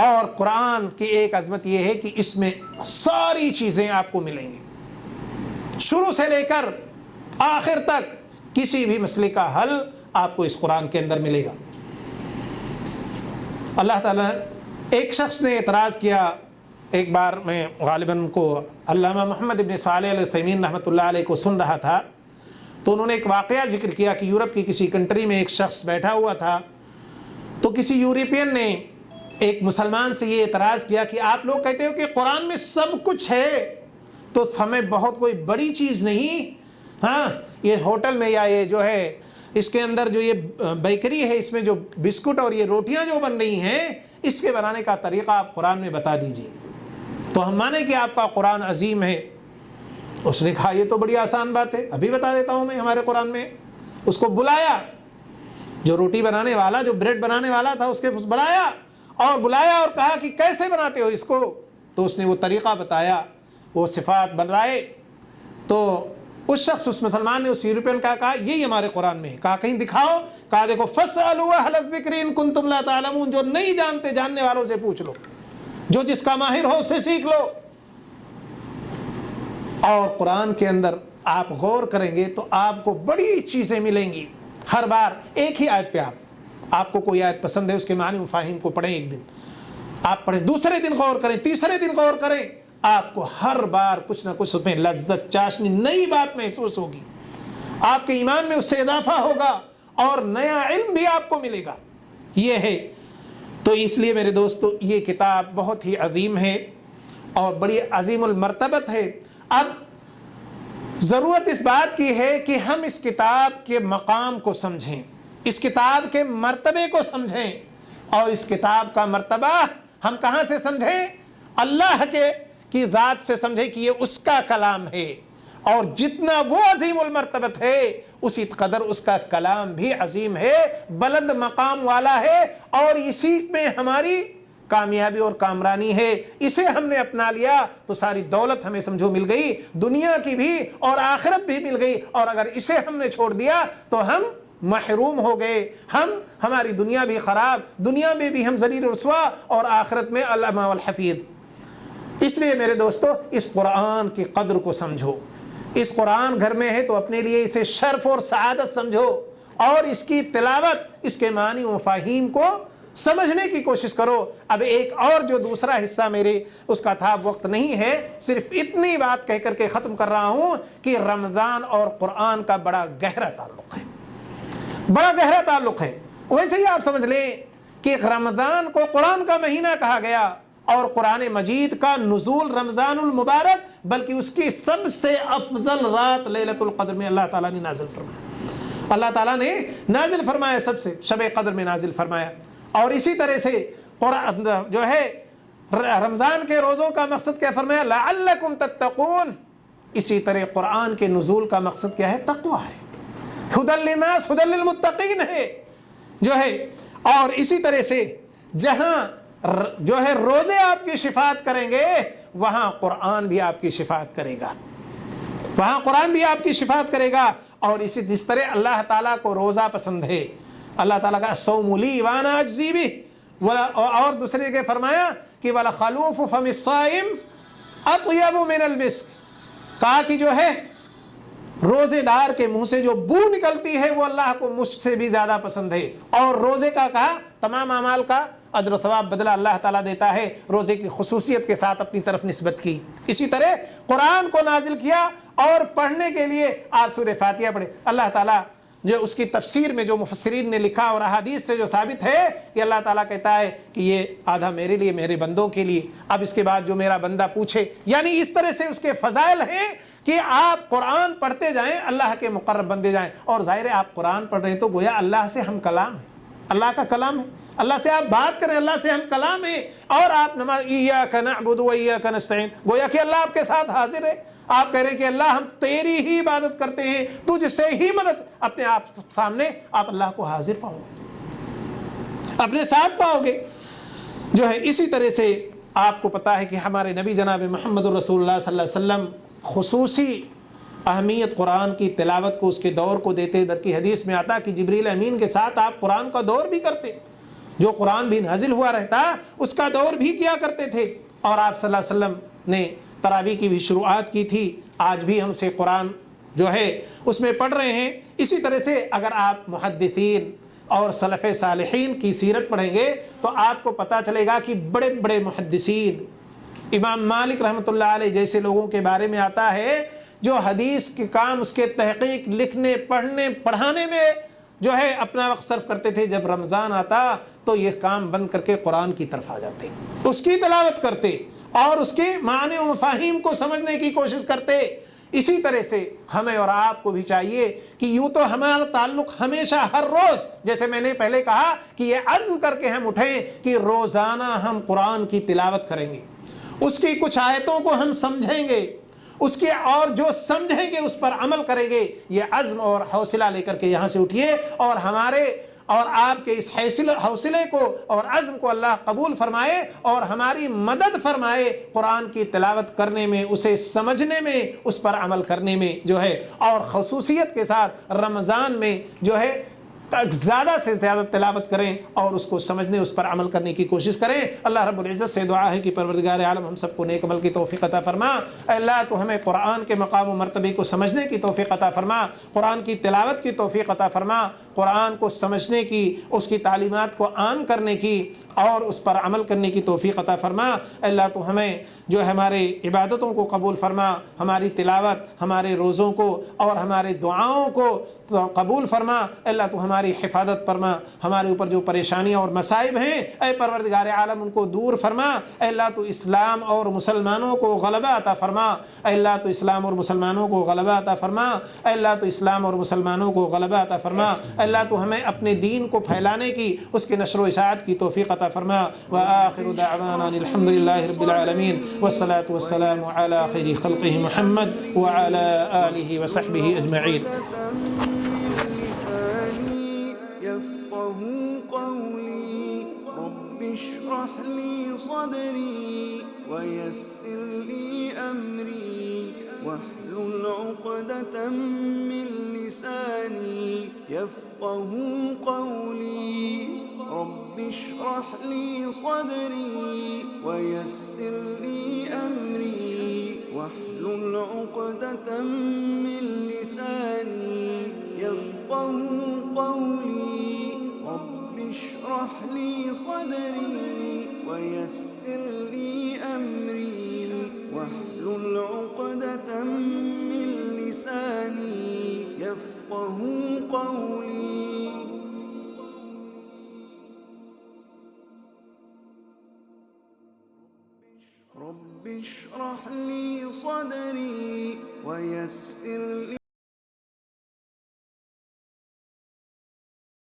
اور قرآن کی ایک عظمت یہ ہے کہ اس میں ساری چیزیں آپ کو ملیں گی، شروع سے لے کر آخر تک کسی بھی مسئلے کا حل آپ کو اس قرآن کے اندر ملے گا. اللہ تعالیٰ، ایک شخص نے اعتراض کیا، ایک بار میں غالباً کو علامہ محمد ابن صالح العثیمین رحمۃ اللہ علیہ کو سن رہا تھا، تو انہوں نے ایک واقعہ ذکر کیا کہ یورپ کی کسی کنٹری میں ایک شخص بیٹھا ہوا تھا، تو کسی یورپین نے ایک مسلمان سے یہ اعتراض کیا کہ آپ لوگ کہتے ہو کہ قرآن میں سب کچھ ہے تو ہمیں بہت کوئی بڑی چیز نہیں، ہاں یہ ہوٹل میں یا یہ جو ہے اس کے اندر جو یہ بیکری ہے اس میں جو بسکٹ اور یہ روٹیاں جو بن رہی ہیں اس کے بنانے کا طریقہ آپ قرآن میں بتا دیجئے تو ہم مانیں کہ آپ کا قرآن عظیم ہے. اس نے کہا یہ تو بڑی آسان بات ہے، ابھی بتا دیتا ہوں میں. ہمارے قرآن میں اس کو بلایا، جو روٹی بنانے والا، جو بریڈ بنانے والا تھا اس کے بلایا اور کہا کہ کیسے بناتے ہو اس کو، تو اس نے وہ طریقہ بتایا، وہ صفات بتائے. تو اس شخص، اس مسلمان نے اس یورپین کا کہا یہی ہمارے قرآن میں ہے. کہا کہیں دکھاؤ. کہا دیکھو فَاسْأَلُوا أَهْلَ الذِّكْرِ إِن كُنتُمْ لَا تَعْلَمُونَ، جو نہیں جانتے جاننے والوں سے پوچھ لو، جو جس کا ماہر ہو اس سے سیکھ لو. اور قرآن کے اندر آپ غور کریں گے تو آپ کو بڑی چیزیں ملیں گی. ہر بار ایک ہی آیت پہ آپ کو کوئی آیت پسند ہے اس کے معنی مفاہیم کو پڑھیں، ایک دن آپ پڑھیں، دوسرے دن غور کریں، تیسرے دن غور کریں، آپ کو ہر بار کچھ نہ کچھ اس میں لذت، چاشنی، نئی بات محسوس ہوگی، آپ کے ایمان میں اس سے اضافہ ہوگا اور نیا علم بھی آپ کو ملے گا. یہ ہے. تو اس لیے میرے دوستو یہ کتاب بہت ہی عظیم ہے اور بڑی عظیم المرتبت ہے. اب ضرورت اس بات کی ہے کہ ہم اس کتاب کے مقام کو سمجھیں، اس کتاب کے مرتبے کو سمجھیں، اور اس کتاب کا مرتبہ ہم کہاں سے سمجھیں؟ اللہ کی ذات سے سمجھیں کہ یہ اس کا کلام ہے، اور جتنا وہ عظیم المرتبت ہے اسی قدر اس کا کلام بھی عظیم ہے، بلند مقام والا ہے، اور اسی میں ہماری کامیابی اور کامرانی ہے. اسے ہم نے اپنا لیا تو ساری دولت ہمیں سمجھو مل گئی، دنیا کی بھی اور آخرت بھی مل گئی، اور اگر اسے ہم نے چھوڑ دیا تو ہم محروم ہو گئے، ہماری دنیا بھی خراب، دنیا میں بھی ہم ذلیل و رسوا، اور آخرت میں العمی والحفیظ. اس لیے میرے دوستو اس قرآن کی قدر کو سمجھو. اس قرآن گھر میں ہے تو اپنے لیے اسے شرف اور سعادت سمجھو، اور اس کی تلاوت، اس کے معنی و مفاہیم کو سمجھنے کی کوشش کرو. اب ایک اور جو دوسرا حصہ میرے اس کا تھا، وقت نہیں ہے، صرف اتنی بات کہہ کر کے ختم کر رہا ہوں کہ رمضان اور قرآن کا بڑا گہرا تعلق ہے، بڑا گہرا تعلق ہے. ویسے ہی آپ سمجھ لیں کہ رمضان کو قرآن کا مہینہ کہا گیا، اور قرآن مجید کا نزول رمضان المبارک، بلکہ اس کی سب سے افضل رات لیلۃ القدر میں اللہ تعالیٰ نے نازل فرمایا. اللہ تعالیٰ نے نازل فرمایا، سب سے شب قدر میں نازل فرمایا. اور اسی طرح سے قرآن جو ہے رمضان کے روزوں کا مقصد کیا فرمایا؟ لعلکم تتقون. اسی طرح قرآن کے نزول کا مقصد کیا ہے؟ تقویٰ ہے، ہدی للناس ہدی للمتقین ہے جو ہے. اور اسی طرح سے جہاں جو ہے روزے آپ کی شفاعت کریں گے، وہاں قرآن بھی آپ کی شفاعت کرے گا، وہاں قرآن بھی آپ کی شفاعت کرے گا. اور اسی جس طرح اللہ تعالیٰ کو روزہ پسند ہے، اللہ تعالیٰ کا الصوم لی وانا اجزی بہ، اور دوسرے کے فرمایا کہ وَلَخَلُوفُ فَمِ الصَّائِمِ أَطْيَبُ مِنَ الْمِسْكِ، کہا کہ جو ہے روزے دار کے منہ سے جو بو نکلتی ہے وہ اللہ کو مشک سے بھی زیادہ پسند ہے. اور روزے کا کہا تمام اعمال کا اجر و ثواب بدلہ اللہ تعالیٰ دیتا ہے، روزے کی خصوصیت کے ساتھ اپنی طرف نسبت کی. اسی طرح قرآن کو نازل کیا، اور پڑھنے کے لیے آپ سورہ فاتحہ پڑھے. اللہ تعالیٰ جو اس کی تفسیر میں جو مفسرین نے لکھا اور احادیث سے جو ثابت ہے کہ اللہ تعالیٰ کہتا ہے کہ یہ آدھا میرے لیے، میرے بندوں کے لیے، اب اس کے بعد جو میرا بندہ پوچھے. یعنی اس طرح سے اس کے فضائل ہیں کہ آپ قرآن پڑھتے جائیں، اللہ کے مقرب بندے جائیں. اور ظاہر ہے آپ قرآن پڑھ رہے ہیں تو گویا اللہ سے ہم کلام ہیں، اللہ کا کلام ہے، اللہ سے آپ بات کریں، اللہ سے ہم کلام ہیں. اور آپ نماز ایاک نعبد و ایاک نستعین، گویا کہ اللہ آپ کے ساتھ حاضر ہے. آپ کہہ رہے ہیں کہ اللہ ہم تیری ہی عبادت کرتے ہیں، تجھ سے ہی مدد. اپنے آپ سامنے آپ اللہ کو حاضر پاؤ گے، اپنے ساتھ پاؤ گے جو ہے. اسی طرح سے آپ کو پتا ہے کہ ہمارے نبی جناب محمد رسول اللہ صلی اللہ علیہ وسلم خصوصی اہمیت قرآن کی تلاوت کو، اس کے دور کو دیتے، بلکہ حدیث میں آتا کہ جبریل امین کے ساتھ آپ قرآن کا دور بھی کرتے، جو قرآن بھی نازل ہوا رہتا اس کا دور بھی کیا کرتے تھے. اور آپ صلی اللہ علیہ وسلم نے تراویح کی بھی شروعات کی تھی. آج بھی ہم سے قرآن جو ہے اس میں پڑھ رہے ہیں. اسی طرح سے اگر آپ محدثین اور سلف صالحین کی سیرت پڑھیں گے تو آپ کو پتہ چلے گا کہ بڑے بڑے محدثین، امام مالک رحمۃ اللہ علیہ جیسے لوگوں کے بارے میں آتا ہے جو حدیث کے کام، اس کے تحقیق، لکھنے، پڑھنے، پڑھانے میں جو ہے اپنا وقت صرف کرتے تھے. جب رمضان آتا تو یہ کام بند کر کے قرآن کی طرف آ جاتے، اس کی تلاوت کرتے اور اس کے معنی و مفاہیم کو سمجھنے کی کوشش کرتے. اسی طرح سے ہمیں اور آپ کو بھی چاہیے کہ یوں تو ہمارا تعلق ہمیشہ ہر روز، جیسے میں نے پہلے کہا کہ یہ عزم کر کے ہم اٹھیں کہ روزانہ ہم قرآن کی تلاوت کریں گے، اس کی کچھ آیتوں کو ہم سمجھیں گے، اس کے اور جو سمجھیں گے اس پر عمل کریں گے. یہ عزم اور حوصلہ لے کر کے یہاں سے اٹھیے، اور ہمارے اور آپ کے اس حوصلے کو اور عزم کو اللہ قبول فرمائے اور ہماری مدد فرمائے قرآن کی تلاوت کرنے میں، اسے سمجھنے میں، اس پر عمل کرنے میں جو ہے. اور خصوصیت کے ساتھ رمضان میں جو ہے زیادہ سے زیادہ تلاوت کریں اور اس کو سمجھنے اس پر عمل کرنے کی کوشش کریں۔ اللہ رب العزت سے دعا ہے کہ پروردگار عالم ہم سب کو نیک عمل کی توفیق عطا فرما۔ اے اللہ تو ہمیں قرآن کے مقام و مرتبے کو سمجھنے کی توفیق عطا فرما، قرآن کی تلاوت کی توفیق عطا فرما، قرآن کو سمجھنے کی، اس کی تعلیمات کو عام کرنے کی اور اس پر عمل کرنے کی توفیق عطا فرما۔ اے اللہ تو ہمیں جو ہمارے عبادتوں کو قبول فرما، ہماری تلاوت، ہمارے روزوں کو اور ہمارے دعاؤں کو قبول فرما۔ اے اللہ تو ہماری حفاظت فرما، ہمارے اوپر جو پریشانیاں اور مصائب ہیں اے پروردگار عالم ان کو دور فرما۔ اے اللہ تو اسلام اور مسلمانوں کو غلبہ عطا فرما، اے اللہ تو اسلام اور مسلمانوں کو غلبہ عطا فرما، اے اللہ تو اسلام اور مسلمانوں کو غلبہ عطا فرما۔ اے اللہ تو ہمیں اپنے دین کو پھیلانے کی، اس کے نشر و اشاعت کی توفیق عطا فرما۔ وآخر دعوانا الحمد للہ رب العالمین والصلاة والسلام على خیر خلقہ محمد وعلى آلہ وصحبہ اجمعین۔ اشرح لي صدري ويسر لي أمري واحلل عقدة من لساني يفقه قولي رب اشرح لي صدري ويسر لي أمري واحلل عقدة من لساني يفقه قولي رب اشرح لي صدري ويسر لي أمري واحلل عقدة من لساني يفقه قولي رب اشرح لي صدري ويسر لي